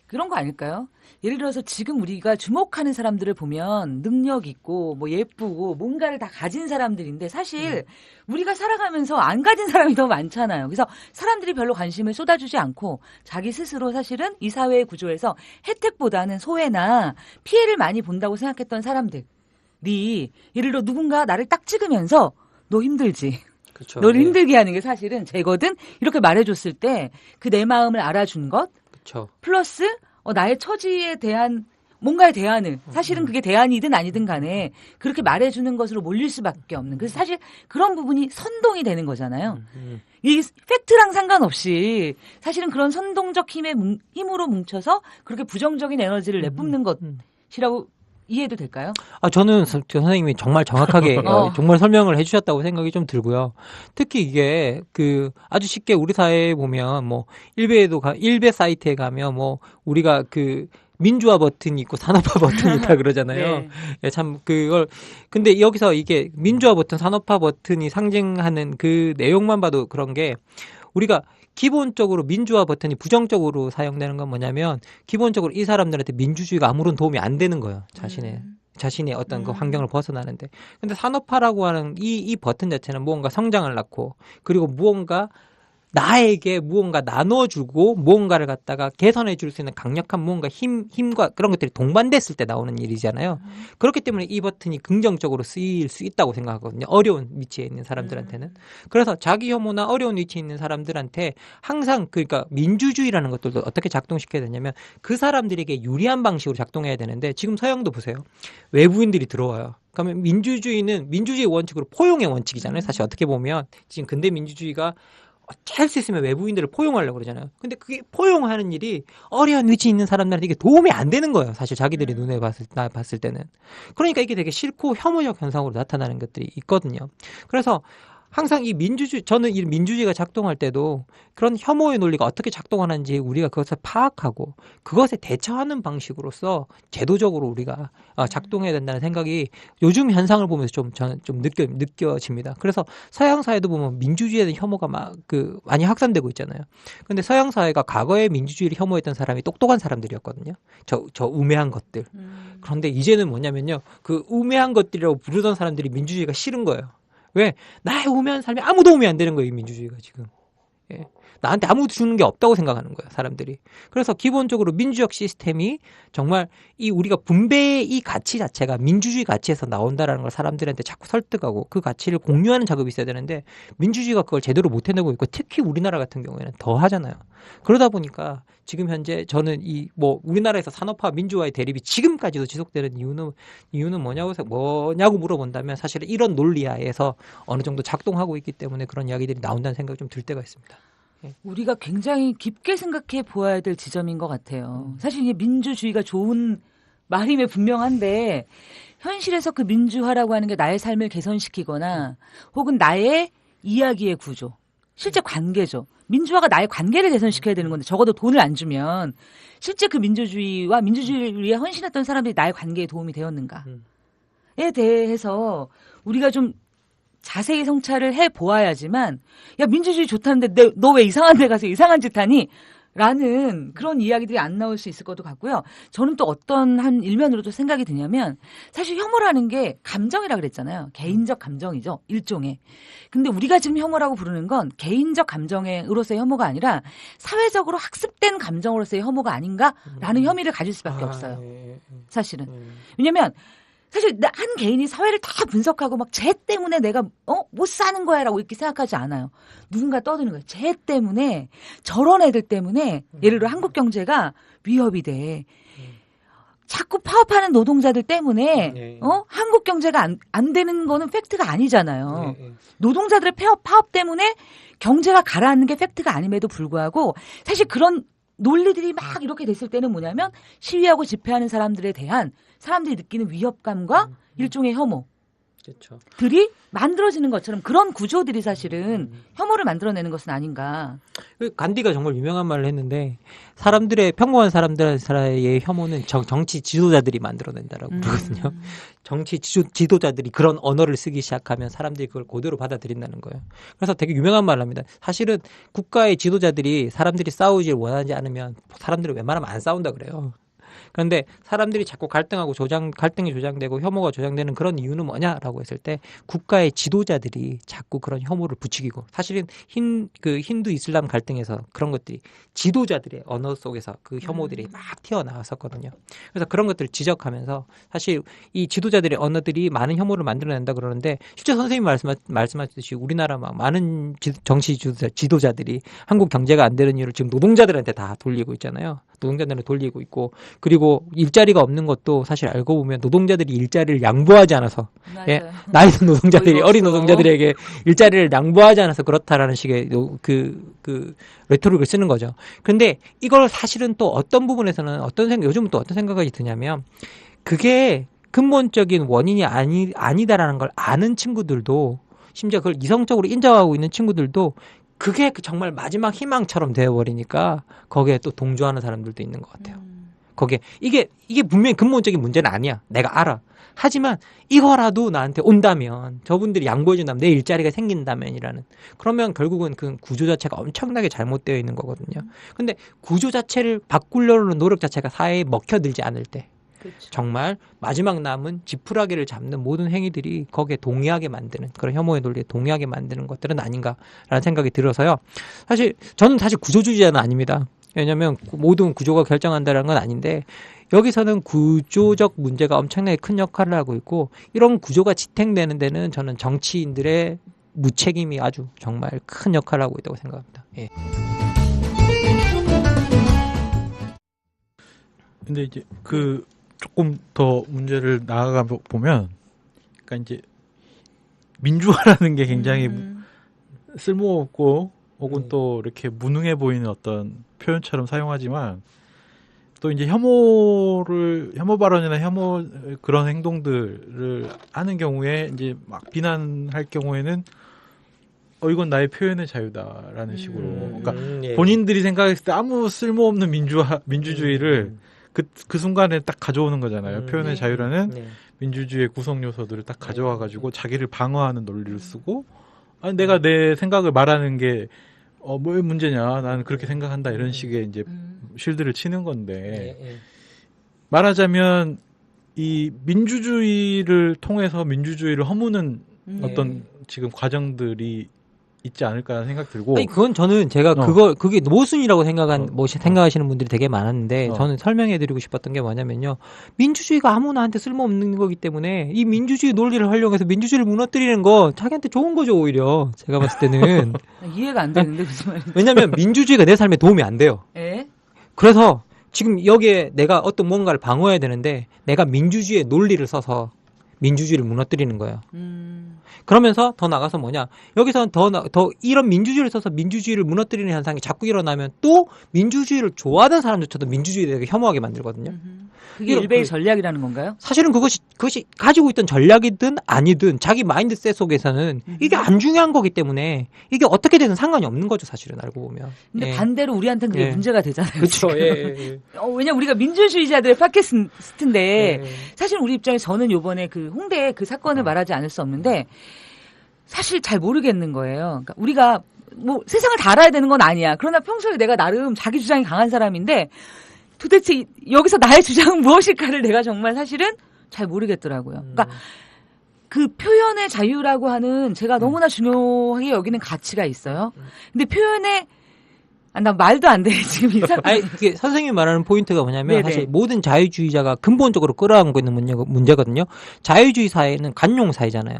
그런 거 아닐까요? 예를 들어서 지금 우리가 주목하는 사람들을 보면 능력 있고 뭐 예쁘고 뭔가를 다 가진 사람들인데, 사실 우리가 살아가면서 안 가진 사람이 더 많잖아요. 그래서 사람들이 별로 관심을 쏟아주지 않고 자기 스스로 사실은 이 사회의 구조에서 혜택보다는 소외나 피해를 많이 본다고 생각했던 사람들이, 예를 들어 누군가 나를 딱 찍으면서 너 힘들지? 그렇죠. 너를 힘들게 하는 게 사실은 쟤거든? 이렇게 말해줬을 때 그 내 마음을 알아준 것, 그렇죠. 플러스 나의 처지에 대한 뭔가에 대안을 사실은 그게 대안이든 아니든 간에 그렇게 말해주는 것으로 몰릴 수밖에 없는. 그래서 사실 그런 부분이 선동이 되는 거잖아요. 이 팩트랑 상관없이 사실은 그런 선동적 힘으로 뭉쳐서 그렇게 부정적인 에너지를 내뿜는 것이라고 이해도 될까요? 저는 선생님이 정말 정확하게 정말 설명을 해주셨다고 생각이 좀 들고요. 특히 이게 아주 쉽게 우리 사회에 보면 뭐 일베 사이트에 가면 뭐 우리가 민주화 버튼이 있고 산업화 버튼이 있다 그러잖아요. 네. 예, 참 근데 여기서 이게 민주화 버튼, 산업화 버튼이 상징하는 그 내용만 봐도 그런 게 우리가 기본적으로 민주화 버튼이 부정적으로 사용되는 건 뭐냐면 기본적으로 이 사람들한테 민주주의가 아무런 도움이 안 되는 거예요. 자신의 어떤 그 환경을 벗어나는데. 근데 산업화라고 하는 이 버튼 자체는 무언가 성장을 낳고 그리고 무언가 나에게 무언가 나눠주고 무언가를 갖다가 개선해 줄 수 있는 강력한 무언가 힘과 그런 것들이 동반됐을 때 나오는 일이잖아요. 그렇기 때문에 이 버튼이 긍정적으로 쓰일 수 있다고 생각하거든요. 어려운 위치에 있는 사람들한테는. 그래서 자기 혐오나 어려운 위치에 있는 사람들한테 항상 그러니까 민주주의라는 것들도 어떻게 작동시켜야 되냐면 그 사람들에게 유리한 방식으로 작동해야 되는데 지금 서양도 보세요. 외부인들이 들어와요. 그러면 민주주의 원칙으로 포용의 원칙이잖아요. 사실 어떻게 보면 지금 근대 민주주의가 할 수 있으면 외부인들을 포용하려고 그러잖아요. 근데 그게 포용하는 일이 어려운 위치에 있는 사람들한테 이게 도움이 안 되는 거예요. 사실 자기들이 눈에 봤을 때는. 그러니까 이게 되게 싫고 혐오적 현상으로 나타나는 것들이 있거든요. 그래서 항상 저는 이 민주주의가 작동할 때도 그런 혐오의 논리가 어떻게 작동하는지 우리가 그것을 파악하고 그것에 대처하는 방식으로서 제도적으로 우리가 작동해야 된다는 생각이 요즘 현상을 보면서 저는 좀 느껴집니다. 그래서 서양 사회도 보면 민주주의에 대한 혐오가 많이 확산되고 있잖아요. 근데 서양 사회가 과거에 민주주의를 혐오했던 사람이 똑똑한 사람들이었거든요. 저 우매한 것들. 그런데 이제는 뭐냐면요. 그 우매한 것들이라고 부르던 사람들이 민주주의가 싫은 거예요. 왜? 나의 우매한 삶에 아무 도움이 안 되는 거예요, 이 민주주의가 지금. 예. 나한테 아무도 주는 게 없다고 생각하는 거예요, 사람들이. 그래서 기본적으로 민주적 시스템이 정말 우리가 분배의 이 가치 자체가 민주주의 가치에서 나온다라는 걸 사람들한테 자꾸 설득하고 그 가치를 공유하는 작업이 있어야 되는데 민주주의가 그걸 제대로 못 해내고 있고 특히 우리나라 같은 경우에는 더 하잖아요. 그러다 보니까 지금 현재 저는 우리나라에서 산업화 민주화의 대립이 지금까지도 지속되는 이유는 뭐냐고 물어본다면 사실은 이런 논리하에서 어느 정도 작동하고 있기 때문에 그런 이야기들이 나온다는 생각이 좀 들 때가 있습니다. 예. 우리가 굉장히 깊게 생각해 보아야 될 지점인 것 같아요. 사실 이게 민주주의가 좋은 말임에 분명한데 현실에서 그 민주화라고 하는 게 나의 삶을 개선시키거나 혹은 나의 이야기의 구조, 실제 관계죠. 민주화가 나의 관계를 개선시켜야 되는 건데 적어도 돈을 안 주면 실제 그 민주주의와 민주주의를 위해 헌신했던 사람들이 나의 관계에 도움이 되었는가에 대해서 우리가 좀 자세히 성찰을 해보아야지만 야 민주주의 좋다는데 너 왜 이상한 데 가서 이상한 짓 하니? 라는 그런 이야기들이 안 나올 수 있을 것도 같고요. 저는 또 어떤 한 일면으로도 생각이 드냐면 사실 혐오라는 게 감정이라 그랬잖아요. 개인적 감정이죠. 일종의. 근데 우리가 지금 혐오라고 부르는 건 개인적 감정으로서의 혐오가 아니라 사회적으로 학습된 감정으로서의 혐오가 아닌가라는 혐의를 가질 수밖에 없어요. 사실은. 왜냐면 사실 한 개인이 사회를 다 분석하고 막 쟤 때문에 내가 못 사는 거야라고 이렇게 생각하지 않아요. 누군가 떠드는 거예요. 쟤 때문에 저런 애들 때문에 예를 들어 한국 경제가 위협이 돼. 자꾸 파업하는 노동자들 때문에 한국 경제가 안 되는 거는 팩트가 아니잖아요. 노동자들의 파업 때문에 경제가 가라앉는 게 팩트가 아님에도 불구하고 사실 그런 논리들이 막 이렇게 됐을 때는 뭐냐면 시위하고 집회하는 사람들에 대한 사람들이 느끼는 위협감과 일종의 혐오. 그렇죠. 들이 만들어지는 것처럼 그런 구조들이 사실은 혐오를 만들어내는 것은 아닌가. 간디가 정말 유명한 말을 했는데 평범한 사람들의 혐오는 정치 지도자들이 만들어낸다라고 그러거든요. 정치 지도자들이 그런 언어를 쓰기 시작하면 사람들이 그걸 그대로 받아들인다는 거예요. 그래서 되게 유명한 말을 합니다. 사실은 국가의 지도자들이 사람들이 싸우질 원하지 않으면 사람들이 웬만하면 안 싸운다 그래요. 그런데 사람들이 자꾸 갈등이 조장되고 혐오가 조장되는 그런 이유는 뭐냐라고 했을 때 국가의 지도자들이 자꾸 그런 혐오를 부추기고 사실은 힌두 이슬람 갈등에서 그런 것들이 지도자들의 언어 속에서 그 혐오들이 막 튀어나왔었거든요. 그래서 그런 것들을 지적하면서 사실 이 지도자들의 언어들이 많은 혐오를 만들어낸다 그러는데 실제 선생님이 말씀하셨듯이 우리나라 막 많은 정치 지도자들이 한국 경제가 안 되는 이유를 지금 노동자들한테 다 돌리고 있잖아요. 노동자들한테 돌리고 있고 그리고 일자리가 없는 것도 사실 알고 보면 노동자들이 일자리를 양보하지 않아서 예, 맞아요. 나이 든 노동자들이 어이가 어린 없어. 노동자들에게 일자리를 양보하지 않아서 그렇다라는 식의 그 레토릭을 쓰는 거죠. 근데 이걸 사실은 또 어떤 부분에서는 요즘은 또 어떤 생각이 드냐면 그게 근본적인 원인이 아니다라는 걸 아는 친구들도 심지어 그걸 이성적으로 인정하고 있는 친구들도 그게 정말 마지막 희망처럼 되어버리니까 거기에 또 동조하는 사람들도 있는 것 같아요. 거기에 이게 분명히 근본적인 문제는 아니야. 내가 알아. 하지만 이거라도 나한테 온다면 저분들이 양보해준다면 내 일자리가 생긴다면이라는 그러면 결국은 그 구조 자체가 엄청나게 잘못되어 있는 거거든요. 근데 구조 자체를 바꾸려는 노력 자체가 사회에 먹혀들지 않을 때 그렇죠. 정말 마지막 남은 지푸라기를 잡는 모든 행위들이 거기에 동의하게 만드는 그런 혐오의 논리에 동의하게 만드는 것들은 아닌가라는 생각이 들어서요. 저는 사실 구조주의자는 아닙니다. 왜냐하면 모든 구조가 결정한다는 건 아닌데 여기서는 구조적 문제가 엄청나게 큰 역할을 하고 있고 이런 구조가 지탱되는 데는 저는 정치인들의 무책임이 아주 정말 큰 역할을 하고 있다고 생각합니다. 예. 근데 이제 조금 더 문제를 나아가 보면, 그러니까 이제 민주화라는 게 굉장히 쓸모없고 혹은 또 이렇게 무능해 보이는 어떤 표현처럼 사용하지만 또 이제 혐오 발언이나 혐오 그런 행동들을 하는 경우에 이제 막 비난할 경우에는 이건 나의 표현의 자유다라는 식으로 그러니까 예. 본인들이 생각했을 때 아무 쓸모없는 민주주의를 그 순간에 딱 가져오는 거잖아요. 표현의 자유라는 네. 민주주의의 구성 요소들을 딱 가져와 가지고 자기를 방어하는 논리를 쓰고 아니 내가 내 생각을 말하는 게 뭐 문제냐 나는 그렇게 생각한다 이런 식의 이제 쉴드를 치는 건데 예. 말하자면 이 민주주의를 통해서 민주주의를 허무는 어떤 지금 과정들이 있지 않을까라는 생각 들고 아니 그건 저는 제가 그게 모순이라고 생각하시는 분들이 되게 많았는데 저는 설명해드리고 싶었던 게 뭐냐면요 민주주의가 아무나한테 쓸모없는 거기 때문에 이 민주주의 논리를 활용해서 민주주의를 무너뜨리는 거 자기한테 좋은 거죠 오히려 제가 봤을 때는 이해가 안 되는데 무슨 말인지. 왜냐하면 민주주의가 내 삶에 도움이 안 돼요. 예? 그래서 지금 여기에 내가 어떤 뭔가를 방어해야 되는데 내가 민주주의의 논리를 써서 민주주의를 무너뜨리는 거예요. 그러면서 더 나가서 뭐냐 여기서는 더 이런 민주주의를 써서 민주주의를 무너뜨리는 현상이 자꾸 일어나면 또 민주주의를 좋아하는 사람조차도 민주주의에 대해 혐오하게 만들거든요. 그게 일베의 전략이라는 건가요? 사실은 그것이 가지고 있던 전략이든 아니든 자기 마인드셋 속에서는 이게 안 중요한 거기 때문에 이게 어떻게 되든 상관이 없는 거죠 사실은 알고 보면. 근데 예. 반대로 우리한테는 그게 예. 문제가 되잖아요. 그렇죠. 왜냐면 우리가 민주주의자들의 팟캐스트인데 예. 사실 우리 입장에서 저는 요번에 그 홍대 그 사건을 말하지 않을 수 없는데 사실 잘 모르겠는 거예요. 그러니까 우리가 뭐 세상을 다 알아야 되는 건 아니야. 그러나 평소에 내가 나름 자기 주장이 강한 사람인데 도대체 여기서 나의 주장은 무엇일까를 내가 정말 사실은 잘 모르겠더라고요. 그러니까 그 표현의 자유라고 하는 제가 너무나 중요하게 여기는 가치가 있어요. 근데 표현의 나 말도 안 돼, 지금 이 사건. 아니, 이게 선생님이 말하는 포인트가 뭐냐면 네네. 사실 모든 자유주의자가 근본적으로 끌어안고 있는 문제거든요. 자유주의 사회는 관용 사회잖아요.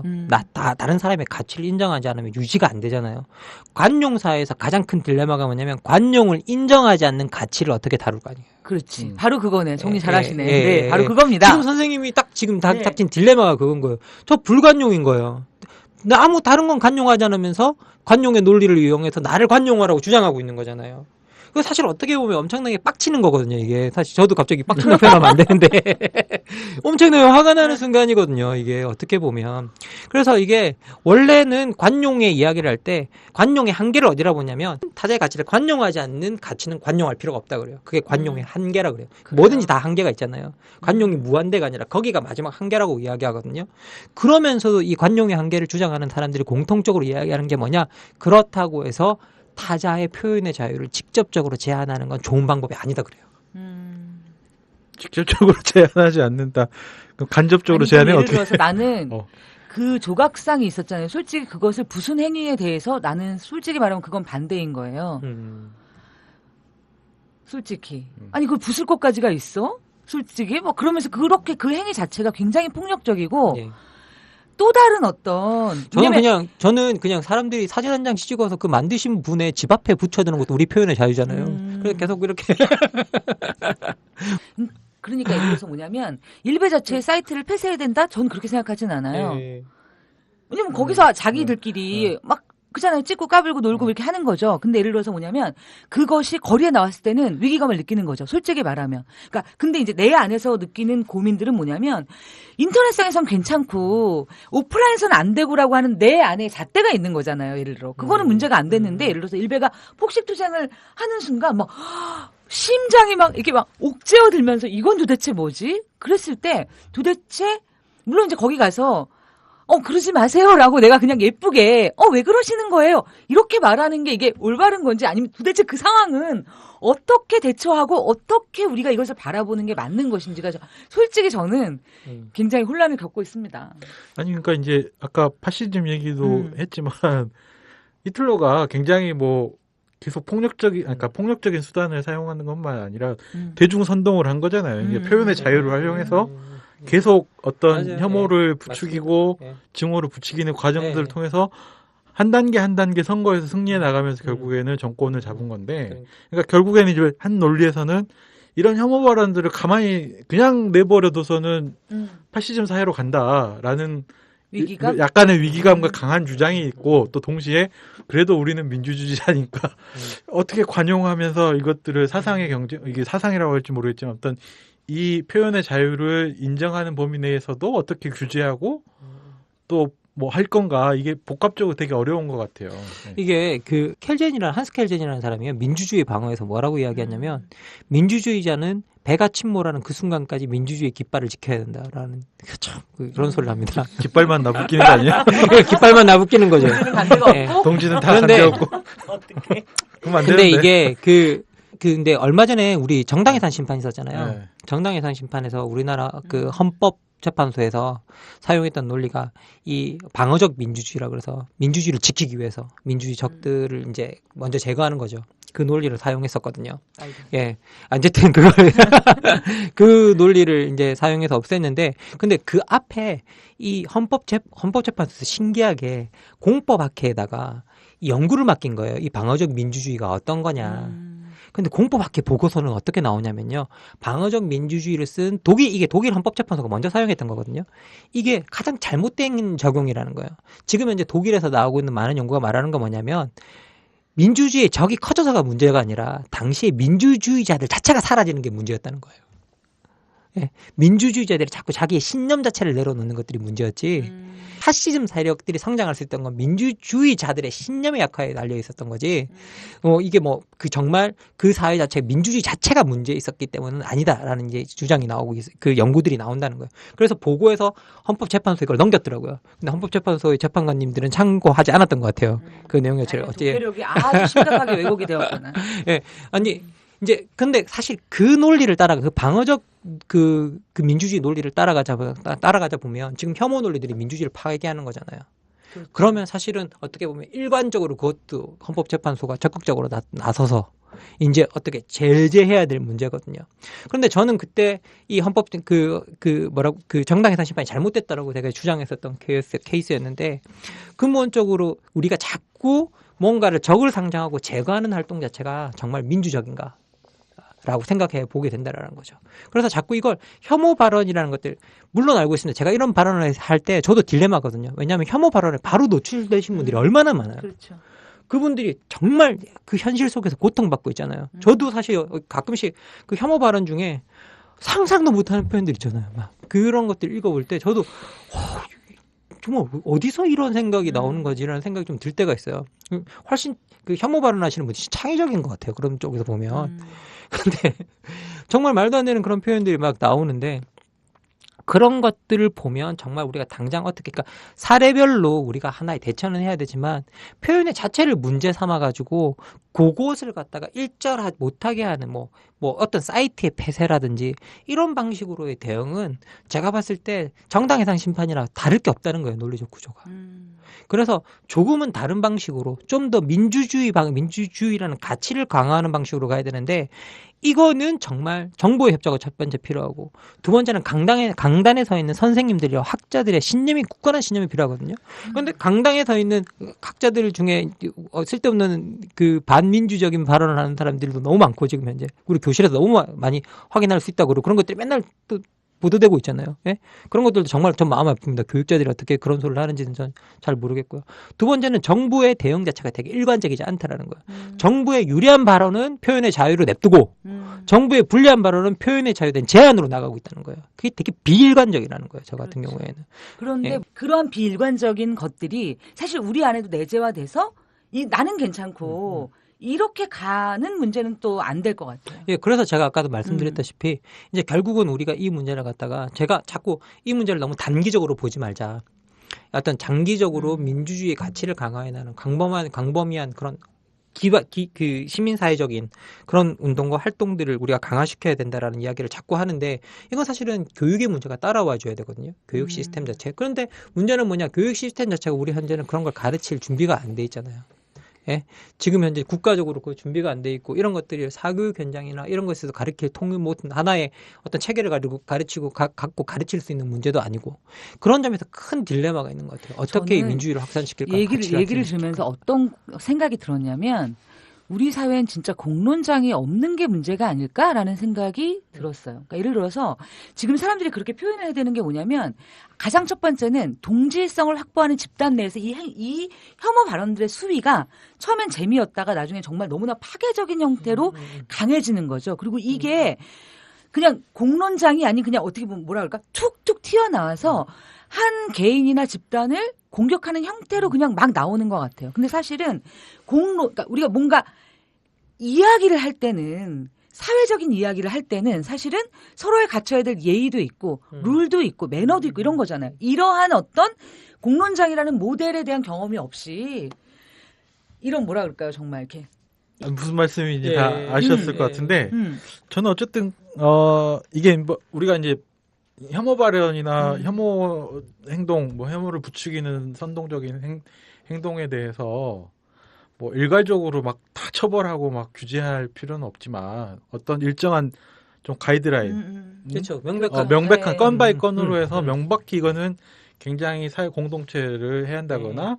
다른 사람의 가치를 인정하지 않으면 유지가 안 되잖아요. 관용 사회에서 가장 큰 딜레마가 뭐냐면 관용을 인정하지 않는 가치를 어떻게 다룰 거 아니에요. 그렇지. 바로 그거네. 정리 잘하시네. 예, 네, 예, 바로 예. 그겁니다. 지금 선생님이 딱 지금 네. 닥친 딜레마가 그건 거예요. 저 불관용인 거예요. 나 아무 다른 건 관용하지 않으면서 관용의 논리를 이용해서 나를 관용하라고 주장하고 있는 거잖아요. 그 사실 어떻게 보면 엄청나게 빡치는 거거든요. 이게 사실 저도 갑자기 빡친다 표현하면 안 되는데 엄청나게 화가 나는 순간이거든요. 이게 어떻게 보면 그래서 이게 원래는 관용의 이야기를 할 때 관용의 한계를 어디라 보냐면 타자의 가치를 관용하지 않는 가치는 관용할 필요가 없다 그래요. 그게 관용의 한계라 그래요. 뭐든지 다 한계가 있잖아요. 관용이 무한대가 아니라 거기가 마지막 한계라고 이야기하거든요. 그러면서도 이 관용의 한계를 주장하는 사람들이 공통적으로 이야기하는 게 뭐냐? 그렇다고 해서 타자의 표현의 자유를 직접적으로 제한하는 건 좋은 방법이 아니다 그래요. 직접적으로 제한하지 않는다. 그럼 간접적으로 아니, 제한해 예를 어떻게? 들어서 나는 어. 그 조각상이 있었잖아요. 솔직히 그것을 부순 행위에 대해서 나는 솔직히 말하면 그건 반대인 거예요. 솔직히. 아니 그걸 부술 것까지가 있어? 솔직히 뭐 그러면서 그렇게 그 행위 자체가 굉장히 폭력적이고 예. 또 다른 어떤 저는 그냥 사람들이 사진 한 장씩 찍어서 그 만드신 분의 집 앞에 붙여두는 것도 우리 표현의 자유잖아요. 그래서 계속 이렇게 그러니까 예를 들어서 뭐냐면 일베 자체의 사이트를 폐쇄해야 된다? 저는 그렇게 생각하진 않아요. 네. 왜냐면 거기서 자기들끼리 막 그잖아요. 찍고 까불고 놀고 이렇게 하는 거죠. 근데 예를 들어서 뭐냐면 그것이 거리에 나왔을 때는 위기감을 느끼는 거죠. 솔직히 말하면. 그러니까 근데 이제 내 안에서 느끼는 고민들은 뭐냐면 인터넷상에선 괜찮고 오프라인에서는 안 되고라고 하는 내 안에 잣대가 있는 거잖아요. 예를 들어. 그거는 문제가 안 됐는데 예를 들어서 일베가 폭식 투쟁을 하는 순간 막 심장이 막 이렇게 막 옥죄어 들면서 이건 도대체 뭐지? 그랬을 때 도대체 물론 이제 거기 가서 그러지 마세요라고 내가 그냥 예쁘게 왜 그러시는 거예요? 이렇게 말하는 게 이게 올바른 건지 아니면 도대체 그 상황은 어떻게 대처하고 어떻게 우리가 이것을 바라보는 게 맞는 것인지가 솔직히 저는 굉장히 혼란을 겪고 있습니다. 아니 그러니까 이제 아까 파시즘 얘기도 했지만 히틀러가 굉장히 뭐 계속 그러니까 폭력적인 수단을 사용하는 것만 아니라 대중 선동을 한 거잖아요. 이게 표현의 자유를 활용해서 계속 어떤 맞아요. 혐오를 부추기고 증오를 부추기는 과정들을 통해서 한 단계 한 단계 선거에서 승리해 나가면서 결국에는 정권을 잡은 건데, 그러니까 결국에는 이제 한 논리에서는 이런 혐오 발언들을 가만히 그냥 내버려둬서는 파시즘 사회로 간다라는 위기감? 약간의 위기감과 강한 주장이 있고, 또 동시에 그래도 우리는 민주주의자니까 어떻게 관용하면서 이것들을 사상의 경쟁, 이게 사상이라고 할지 모르겠지만 어떤 이 표현의 자유를 인정하는 범위 내에서도 어떻게 규제하고 또 뭐 할 건가, 이게 복합적으로 되게 어려운 것 같아요. 네. 이게 그 한스 켈젠이라는 사람이요. 민주주의 방어에서 뭐라고 이야기하냐면 민주주의자는 배가 침몰하는 그 순간까지 민주주의 깃발을 지켜야 된다라는 참 그런 소리를 합니다. 깃발만 나붙기는 거 아니에야? 깃발만 나붙기는 거죠. 네. 동지는 다 그런데- 간대었고. 어떻게? 그럼 안 근데 되는데. 이게 근데 얼마 전에 우리 정당해산 심판 있었잖아요. 네. 정당해산 심판에서 우리나라 그 헌법재판소에서 사용했던 논리가 이 방어적 민주주의라 그래서 민주주의를 지키기 위해서 민주주의 적들을 이제 먼저 제거하는 거죠. 그 논리를 사용했었거든요. 아이고. 예. 어쨌든 그걸 그 논리를 이제 사용해서 없앴는데, 근데 그 앞에 이 헌법재판소에서 신기하게 공법학회에다가 이 연구를 맡긴 거예요. 이 방어적 민주주의가 어떤 거냐. 근데 공법학회 보고서는 어떻게 나오냐면요. 방어적 민주주의를 쓴 이게 독일 헌법재판소가 먼저 사용했던 거거든요. 이게 가장 잘못된 적용이라는 거예요. 지금 현재 독일에서 나오고 있는 많은 연구가 말하는 건 뭐냐면 민주주의의 적이 커져서가 문제가 아니라 당시에 민주주의자들 자체가 사라지는 게 문제였다는 거예요. 예, 민주주의자들이 자꾸 자기의 신념 자체를 내려놓는 것들이 문제였지. 파시즘 세력들이 성장할 수 있던 건 민주주의자들의 신념의 약화에 달려 있었던 거지. 이게 정말 그 사회 자체 민주주의 자체가 문제 있었기 때문은 아니다라는 이제 주장이 나오고 그 연구들이 나온다는 거예요. 그래서 보고에서 헌법재판소에 이걸 넘겼더라고요. 근데 헌법재판소의 재판관님들은 참고하지 않았던 것 같아요. 그 내용 자체를 독해력이 아주 심각하게 왜곡이 되었구나. 예, 아니 이제 근데 사실 그 논리를 그 방어적 그 민주주의 논리를 따라가자 보면 지금 혐오 논리들이 민주주의를 파괴하는 거잖아요. 그렇죠. 그러면 사실은 어떻게 보면 일관적으로 그것도 헌법재판소가 적극적으로 나서서 이제 어떻게 제재해야 될 문제거든요. 그런데 저는 그때 이 헌법 그 정당해산 심판이 잘못됐다라고 제가 주장했었던 케이스였는데, 근본적으로 우리가 자꾸 뭔가를 적을 상정하고 제거하는 활동 자체가 정말 민주적인가? 라고 생각해 보게 된다라는 거죠. 그래서 자꾸 이걸 혐오 발언이라는 것들, 물론 알고 있습니다. 제가 이런 발언을 할 때 저도 딜레마거든요. 왜냐하면 혐오 발언에 바로 노출되신 분들이 얼마나 많아요. 그렇죠. 그분들이 정말 그 현실 속에서 고통받고 있잖아요. 저도 사실 가끔씩 그 혐오 발언 중에 상상도 못하는 표현들 있잖아요. 막 그런 것들 읽어볼 때 저도 정말 어디서 이런 생각이 나오는 거지라는 생각이 좀 들 때가 있어요. 훨씬 그 혐오 발언하시는 분이 창의적인 것 같아요. 그런 쪽에서 보면. 근데 정말 말도 안 되는 그런 표현들이 막 나오는데, 그런 것들을 보면 정말 우리가 당장 그러니까 사례별로 우리가 하나의 대처는 해야 되지만 표현의 자체를 문제 삼아가지고 그것을 갖다가 일절하지 못하게 하는 뭐 어떤 사이트의 폐쇄라든지 이런 방식으로의 대응은 제가 봤을 때 정당해상 심판이랑 다를 게 없다는 거예요. 논리적 구조가. 그래서 조금은 다른 방식으로 좀 더 민주주의라는 가치를 강화하는 방식으로 가야 되는데 이거는 정말 정보의 협조가 첫 번째 필요하고 두 번째는 강단에 서 있는 선생님들이와 학자들의 신념이 굳건한 신념이 필요하거든요. 그런데 강당에 서 있는 학자들 중에 쓸데없는 그 반민주적인 발언을 하는 사람들도 너무 많고 지금 현재 우리 교실에서 너무 많이 확인할 수 있다고 그러고 그런 것들이 맨날 또 보도되고 있잖아요. 예? 그런 것들도 정말 좀 마음 아픕니다. 교육자들이 어떻게 그런 소리를 하는지는 전 잘 모르겠고요. 두 번째는 정부의 대응 자체가 되게 일관적이지 않다라는 거예요. 정부의 유리한 발언은 표현의 자유로 냅두고 정부의 불리한 발언은 표현의 자유에 대한 제한으로 나가고 있다는 거예요. 그게 되게 비일관적이라는 거예요. 저 같은 그렇죠. 경우에는. 그런데 예. 그러한 비일관적인 것들이 사실 우리 안에도 내재화돼서 나는 괜찮고 이렇게 가는 문제는 또 안 될 것 같아요. 예, 그래서 제가 아까도 말씀드렸다시피 이제 결국은 우리가 이 문제를 갖다가 제가 자꾸 이 문제를 너무 단기적으로 보지 말자. 어떤 장기적으로 민주주의 가치를 강화해 나가는 광범위한 그런 그 시민사회적인 그런 운동과 활동들을 우리가 강화시켜야 된다라는 이야기를 자꾸 하는데 이건 사실은 교육의 문제가 따라와 줘야 되거든요. 교육 시스템 자체. 그런데 문제는 뭐냐? 교육 시스템 자체가 우리 현재는 그런 걸 가르칠 준비가 안 돼 있잖아요. 예? 지금 현재 국가적으로 그 준비가 안 돼 있고 이런 것들이 사교육 현장이나 이런 것에서 가르칠 하나의 어떤 체계를 갖고 가르칠 수 있는 문제도 아니고 그런 점에서 큰 딜레마가 있는 것 같아요. 어떻게 이 민주주의를 확산시킬까? 얘기를 들으면서 어떤 생각이 들었냐면 우리 사회엔 진짜 공론장이 없는 게 문제가 아닐까라는 생각이 들었어요. 그러니까 예를 들어서 지금 사람들이 그렇게 표현해야 되는 게 뭐냐면 가장 첫 번째는 동질성을 확보하는 집단 내에서 이 혐오 발언들의 수위가 처음엔 재미였다가 나중에 정말 너무나 파괴적인 형태로 강해지는 거죠. 그리고 이게 그냥 공론장이 아닌 그냥 어떻게 보면 뭐라 그럴까 툭툭 튀어나와서 한 개인이나 집단을 공격하는 형태로 그냥 막 나오는 것 같아요. 근데 사실은 그러니까 우리가 뭔가 이야기를 할 때는 사회적인 이야기를 할 때는 사실은 서로에 갖춰야 될 예의도 있고 룰도 있고 매너도 있고 이런 거잖아요. 이러한 어떤 공론장이라는 모델에 대한 경험이 없이 이런 뭐라 그럴까요? 정말 이렇게 무슨 말씀인지 예, 다 아셨을 것 같은데 저는 어쨌든 이게 뭐 우리가 이제 혐오 발언이나 혐오 행동, 뭐 혐오를 부추기는 선동적인 행동에 대해서 뭐 일괄적으로 막 다 처벌하고 막 규제할 필요는 없지만 어떤 일정한 좀 가이드라인, 그렇죠. 명백한 건 바이 건으로 해서 명백히 이거는 굉장히 사회 공동체를 해야 한다거나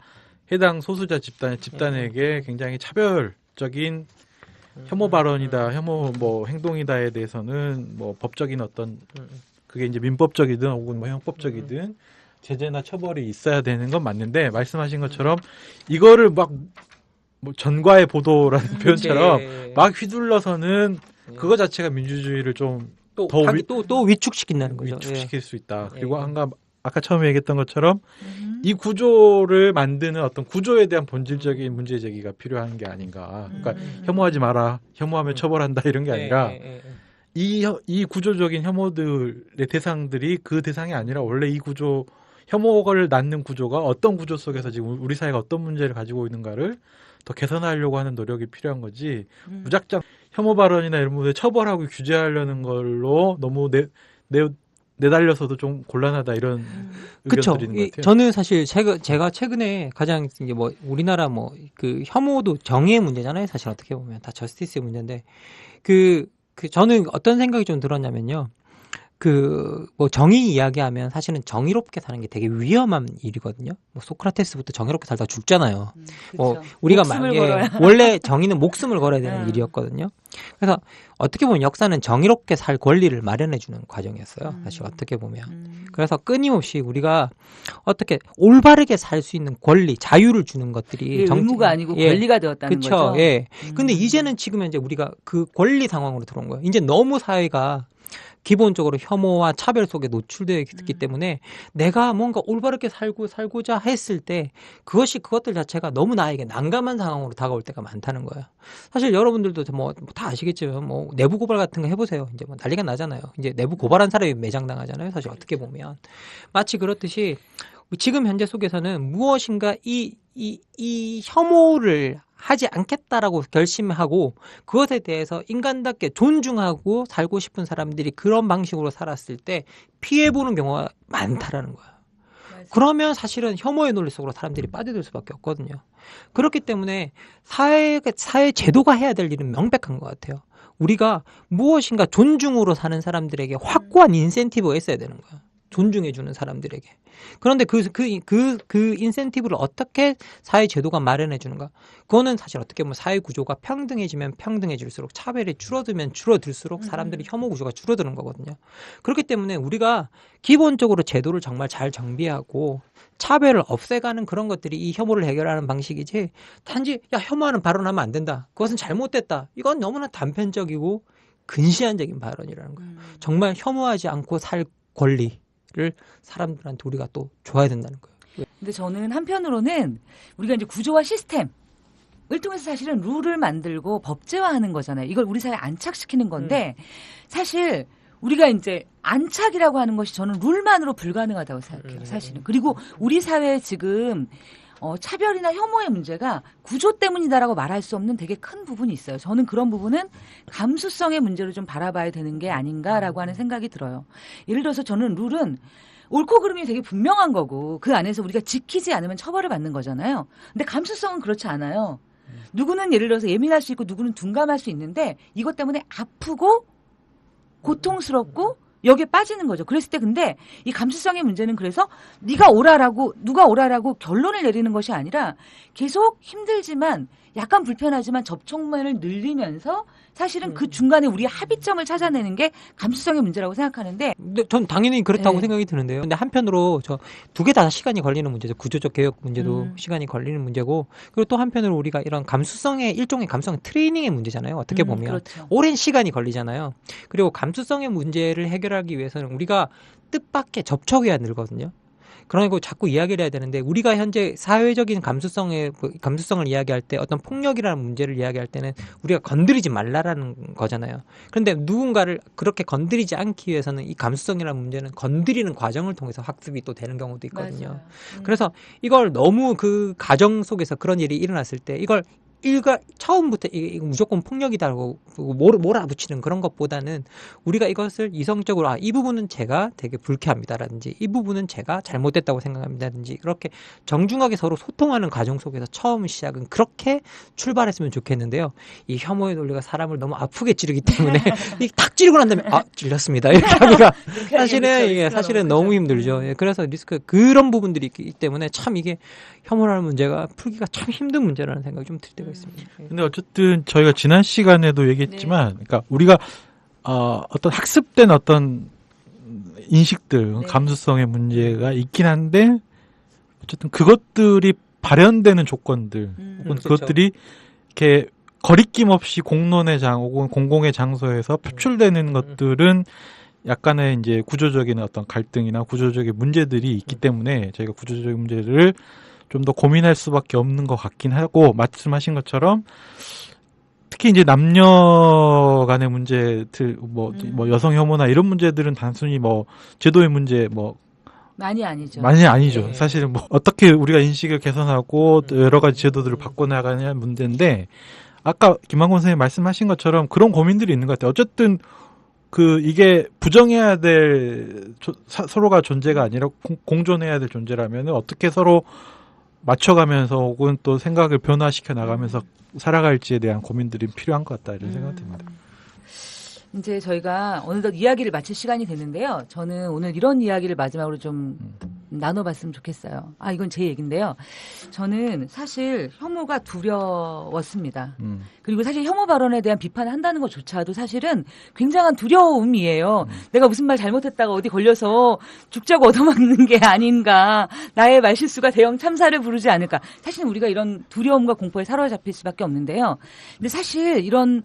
해당 소수자 집단에게 굉장히 차별적인 혐오 발언이다, 혐오 뭐 행동이다에 대해서는 뭐 법적인 어떤 그게 이제 민법적이든 혹은 뭐 형법적이든 제재나 처벌이 있어야 되는 건 맞는데 말씀하신 것처럼 이거를 막 뭐 전과의 보도라는 표현처럼 막 휘둘러서는 그거 자체가 민주주의를 좀 또 위축시킨다는 거죠. 위축시킬 수 있다. 그리고 아까 처음에 얘기했던 것처럼 이 구조를 만드는 어떤 구조에 대한 본질적인 문제 제기가 필요한 게 아닌가. 그러니까 혐오하지 마라, 혐오하면 처벌한다 이런 게 아니라 이 구조적인 혐오들의 대상들이 그 대상이 아니라 원래 이 구조 혐오를 낳는 구조가 어떤 구조 속에서 지금 우리 사회가 어떤 문제를 가지고 있는가를 더 개선하려고 하는 노력이 필요한 거지 무작정 혐오 발언이나 이런 부분에 처벌하고 규제하려는 걸로 너무 내달려서도 좀 곤란하다 이런 의견들이 있는 것 같아요. 저는 사실 제가 최근에 가장 이제 뭐 우리나라 뭐 그 혐오도 정의의 문제잖아요. 사실 어떻게 보면 다 저스티스의 문제인데 저는 어떤 생각이 좀 들었냐면요. 뭐 정의 이야기하면 사실은 정의롭게 사는 게 되게 위험한 일이거든요. 뭐 소크라테스부터 정의롭게 살다 죽잖아요. 뭐 우리가 원래 정의는 목숨을 걸어야 되는 일이었거든요. 그래서 어떻게 보면 역사는 정의롭게 살 권리를 마련해주는 과정이었어요. 사실 어떻게 보면. 그래서 끊임없이 우리가 어떻게 올바르게 살 수 있는 권리, 자유를 주는 것들이 의무가 아니고 권리가 되었다는 거죠. 예. 근데 이제는 지금 현재 우리가 그 권리 상황으로 들어온 거예요. 이제 너무 사회가 기본적으로 혐오와 차별 속에 노출되어 있기 때문에 내가 뭔가 올바르게 살고자 했을 때 그것들 자체가 너무 나에게 난감한 상황으로 다가올 때가 많다는 거예요. 사실 여러분들도 뭐 다 아시겠지만 뭐 내부 고발 같은 거 해보세요. 이제 뭐 난리가 나잖아요. 이제 내부 고발한 사람이 매장당하잖아요. 사실 어떻게 보면 마치 그렇듯이 지금 현재 속에서는 무엇인가 이 혐오를 하지 않겠다라고 결심하고 그것에 대해서 인간답게 존중하고 살고 싶은 사람들이 그런 방식으로 살았을 때 피해보는 경우가 많다라는 거예요. 그러면 사실은 혐오의 논리 속으로 사람들이 빠져들 수밖에 없거든요. 그렇기 때문에 사회 제도가 해야 될 일은 명백한 것 같아요. 우리가 무엇인가 존중으로 사는 사람들에게 확고한 인센티브가 있어야 되는 거야. 존중해주는 사람들에게. 그런데 그 인센티브를 어떻게 사회 제도가 마련해 주는가? 그거는 사실 어떻게 보면 사회 구조가 평등해지면 평등해질수록 차별이 줄어들면 줄어들수록 사람들이 혐오 구조가 줄어드는 거거든요. 그렇기 때문에 우리가 기본적으로 제도를 정말 잘 정비하고 차별을 없애가는 그런 것들이 이 혐오를 해결하는 방식이지, 단지 야 혐오하는 발언하면 안 된다, 그것은 잘못됐다, 이건 너무나 단편적이고 근시안적인 발언이라는 거예요. 정말 혐오하지 않고 살 권리 를 사람들한테 우리가 또 줘야 된다는 거예요. 근데 저는 한편으로는 우리가 이제 구조와 시스템을 통해서 사실은 룰을 만들고 법제화하는 거잖아요. 이걸 우리 사회에 안착시키는 건데 사실 우리가 이제 안착이라고 하는 것이 저는 룰만으로 불가능하다고 생각해요. 사실은. 그리고 우리 사회에 지금 차별이나 혐오의 문제가 구조 때문이다라고 말할 수 없는 되게 큰 부분이 있어요. 저는 그런 부분은 감수성의 문제로 좀 바라봐야 되는 게 아닌가라고 하는 생각이 들어요. 예를 들어서 저는 룰은 옳고 그름이 되게 분명한 거고 그 안에서 우리가 지키지 않으면 처벌을 받는 거잖아요. 근데 감수성은 그렇지 않아요. 누구는 예를 들어서 예민할 수 있고 누구는 둔감할 수 있는데 이것 때문에 아프고 고통스럽고 여기에 빠지는 거죠. 그랬을 때 근데 이 감수성의 문제는 그래서 누가 오라라고 결론을 내리는 것이 아니라 계속 힘들지만 약간 불편하지만 접촉면을 늘리면서 사실은 그 중간에 우리의 합의점을 찾아내는 게 감수성의 문제라고 생각하는데. 근데 전 당연히 그렇다고 네. 생각이 드는데요. 근데 한편으로 저 두 개 다 시간이 걸리는 문제죠. 구조적 개혁 문제도 시간이 걸리는 문제고, 그리고 또 한편으로 우리가 이런 감수성의 일종의 감수성 트레이닝의 문제잖아요. 어떻게 보면 그렇죠. 오랜 시간이 걸리잖아요. 그리고 감수성의 문제를 해결하기 위해서는 우리가 뜻밖의 접촉해야 늘거든요. 그러니까 자꾸 이야기를 해야 되는데, 우리가 현재 사회적인 감수성을 이야기할 때, 어떤 폭력이라는 문제를 이야기할 때는 우리가 건드리지 말라라는 거잖아요. 그런데 누군가를 그렇게 건드리지 않기 위해서는 이 감수성이라는 문제는 건드리는 과정을 통해서 학습이 또 되는 경우도 있거든요. 그래서 이걸 너무 그 가정 속에서 그런 일이 일어났을 때 이걸 처음부터 이거 무조건 폭력이다라고 몰아붙이는 그런 것보다는 우리가 이것을 이성적으로 이 부분은 제가 되게 불쾌합니다라든지 이 부분은 제가 잘못됐다고 생각합니다라든지 그렇게 정중하게 서로 소통하는 과정 속에서 처음 시작은 그렇게 출발했으면 좋겠는데요. 이 혐오의 논리가 사람을 너무 아프게 찌르기 때문에 탁 찌르고 난 다음에 찔렸습니다 이렇게 하기가 사실은 너무 힘들죠. 예, 그래서 그런 부분들이 있기 때문에 참 이게 혐오라는 문제가 풀기가 참 힘든 문제라는 생각이 좀 들 때가 있습니다. 근데 어쨌든 저희가 지난 시간에도 얘기했지만, 그러니까 우리가 어떤 학습된 어떤 인식들, 감수성의 문제가 있긴 한데 어쨌든 그것들이 발현되는 조건들, 혹은 그것들이 이렇게 거리낌 없이 공론의 혹은 공공의 장소에서 표출되는 것들은 약간의 이제 구조적인 어떤 갈등이나 구조적인 문제들이 있기 때문에 저희가 구조적인 문제를 좀 더 고민할 수밖에 없는 것 같긴 하고, 말씀하신 것처럼 특히 이제 남녀 간의 문제들, 뭐 여성 혐오나 이런 문제들은 단순히 뭐 제도의 문제, 많이 아니죠. 많이 아니죠. 사실은 뭐 어떻게 우리가 인식을 개선하고 또 여러 가지 제도들을 바꿔나가냐는 문제인데, 아까 김만곤 선생님 말씀하신 것처럼 그런 고민들이 있는 것 같아요. 어쨌든 이게 부정해야 될 서로가 존재가 아니라 공존해야 될 존재라면 어떻게 서로 맞춰가면서 혹은 또 생각을 변화시켜 나가면서 살아갈지에 대한 고민들이 필요한 것 같다, 이런 생각이 듭니다. 이제 저희가 어느덧 이야기를 마칠 시간이 됐는데요. 저는 오늘 이런 이야기를 마지막으로 좀 나눠봤으면 좋겠어요. 이건 제 얘기인데요. 저는 사실 혐오가 두려웠습니다. 그리고 사실 혐오 발언에 대한 비판을 한다는 것조차도 사실은 굉장한 두려움이에요. 내가 무슨 말 잘못했다가 어디 걸려서 죽자고 얻어맞는 게 아닌가. 나의 말실수가 대형 참사를 부르지 않을까. 사실은 우리가 이런 두려움과 공포에 사로잡힐 수밖에 없는데요. 근데 사실 이런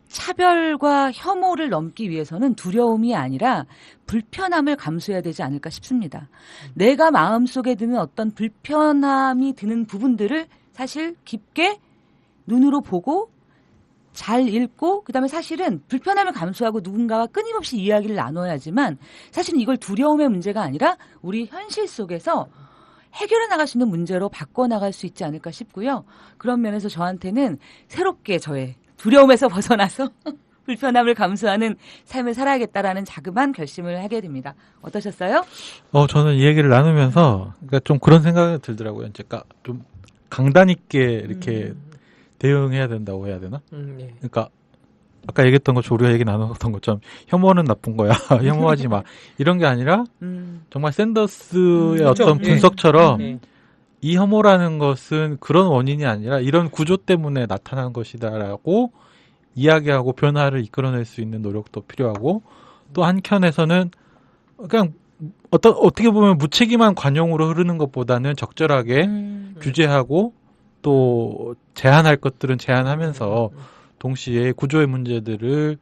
차별과 혐오를 넘기 위해서는 두려움이 아니라 불편함을 감수해야 되지 않을까 싶습니다. 내가 마음속에 드는 어떤 불편함이 드는 부분들을 사실 깊게 눈으로 보고 잘 읽고, 그다음에 사실은 불편함을 감수하고 누군가와 끊임없이 이야기를 나눠야지만 사실은 이걸 두려움의 문제가 아니라 우리 현실 속에서 해결해 나갈 수 있는 문제로 바꿔나갈 수 있지 않을까 싶고요. 그런 면에서 저한테는 새롭게 저의 두려움에서 벗어나서 불편함을 감수하는 삶을 살아야겠다라는 자그마한 결심을 하게 됩니다. 어떠셨어요? 저는 이 얘기를 나누면서 그러니까 좀 그런 생각이 들더라고요. 이제 좀 강단 있게 이렇게 대응해야 된다고 해야 되나? 예. 그러니까 아까 얘기했던 것처럼 우리가 얘기 나눴던 것처럼 혐오는 나쁜 거야. 혐오하지 마. 이런 게 아니라 정말 샌더스의 어떤 그렇죠. 분석처럼 예. 이 혐오라는 것은 그런 원인이 아니라 이런 구조 때문에 나타난 것이다라고 이야기하고 변화를 이끌어낼 수 있는 노력도 필요하고 또 한켠에서는 그냥 어떻게 보면 무책임한 관용으로 흐르는 것보다는 적절하게 규제하고 또 제한할 것들은 제한하면서 동시에 구조의 문제들을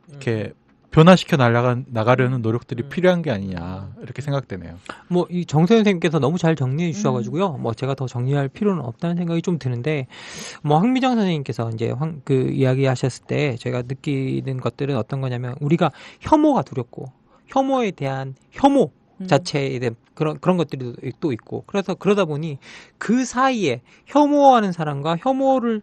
이렇게 변화시켜 나가려는 노력들이 필요한 게 아니냐 이렇게 생각되네요. 뭐 이 정세현 선생님께서 너무 잘 정리해 주셔가지고요. 뭐 제가 더 정리할 필요는 없다는 생각이 좀 드는데, 뭐 황미정 선생님께서 이제 그 이야기하셨을 때 제가 느끼는 것들은 어떤 거냐면 우리가 혐오가 두렵고 혐오에 대한 혐오 자체에 대한 그런 것들이 또 있고, 그래서 그러다 보니 그 사이에 혐오하는 사람과 혐오하는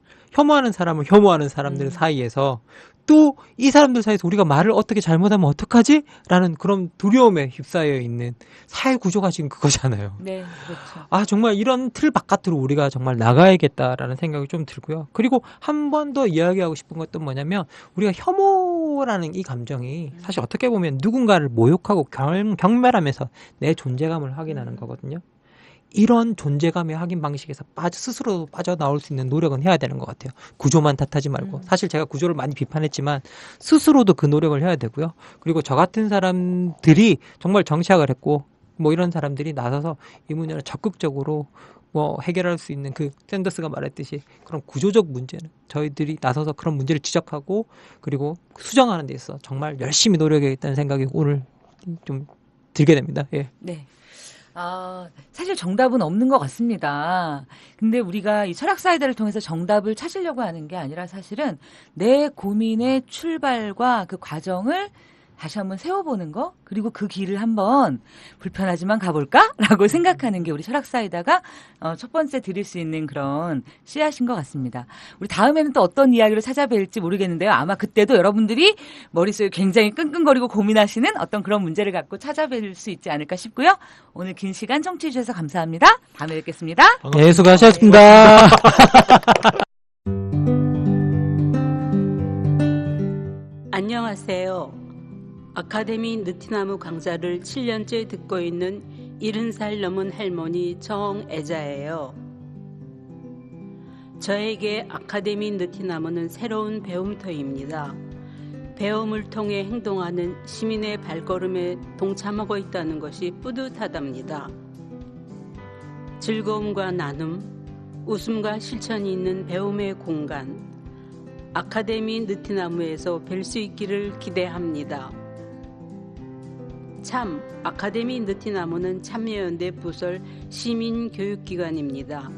사람을 혐오하는 사람들 사이에서 또 이 사람들 사이에서 우리가 말을 어떻게 잘못하면 어떡하지? 라는 그런 두려움에 휩싸여 있는 사회 구조가 지금 그거잖아요. 네, 그렇죠. 아, 정말 이런 틀 바깥으로 우리가 정말 나가야겠다라는 생각이 좀 들고요. 그리고 한 번 더 이야기하고 싶은 것도 뭐냐면 우리가 혐오라는 이 감정이 사실 어떻게 보면 누군가를 모욕하고 경멸하면서 내 존재감을 확인하는 거거든요. 이런 존재감의 확인 방식에서 스스로 빠져나올 수 있는 노력은 해야 되는 것 같아요. 구조만 탓하지 말고. 사실 제가 구조를 많이 비판했지만 스스로도 그 노력을 해야 되고요. 그리고 저 같은 사람들이 정말 정치학을 했고 뭐 이런 사람들이 나서서 이 문제를 적극적으로 뭐 해결할 수 있는 그 샌더스가 말했듯이 그런 구조적 문제는 저희들이 나서서 그런 문제를 지적하고 그리고 수정하는 데 있어서 정말 열심히 노력해야겠다는 생각이 오늘 좀 들게 됩니다. 예. 네. 사실 정답은 없는 것 같습니다. 근데 우리가 이 철학 사이다를 통해서 정답을 찾으려고 하는 게 아니라 사실은 내 고민의 출발과 그 과정을 다시 한번 세워보는 거, 그리고 그 길을 한번 불편하지만 가볼까라고 생각하는 게 우리 철학 사이다가 첫 번째 드릴 수 있는 그런 씨앗인 것 같습니다. 우리 다음에는 또 어떤 이야기로 찾아뵐지 모르겠는데요. 아마 그때도 여러분들이 머릿속에 굉장히 끙끙거리고 고민하시는 어떤 그런 문제를 갖고 찾아뵐 수 있지 않을까 싶고요. 오늘 긴 시간 청취해 주셔서 감사합니다. 다음에 뵙겠습니다. 네, 수고하셨습니다. 안녕하세요. 아카데미 느티나무 강좌를 7년째 듣고 있는 70살 넘은 할머니 정애자예요. 저에게 아카데미 느티나무는 새로운 배움터입니다. 배움을 통해 행동하는 시민의 발걸음에 동참하고 있다는 것이 뿌듯하답니다. 즐거움과 나눔, 웃음과 실천이 있는 배움의 공간, 아카데미 느티나무에서 뵐 수 있기를 기대합니다. 참, 아카데미 느티나무는 참여연대 부설 시민교육기관입니다.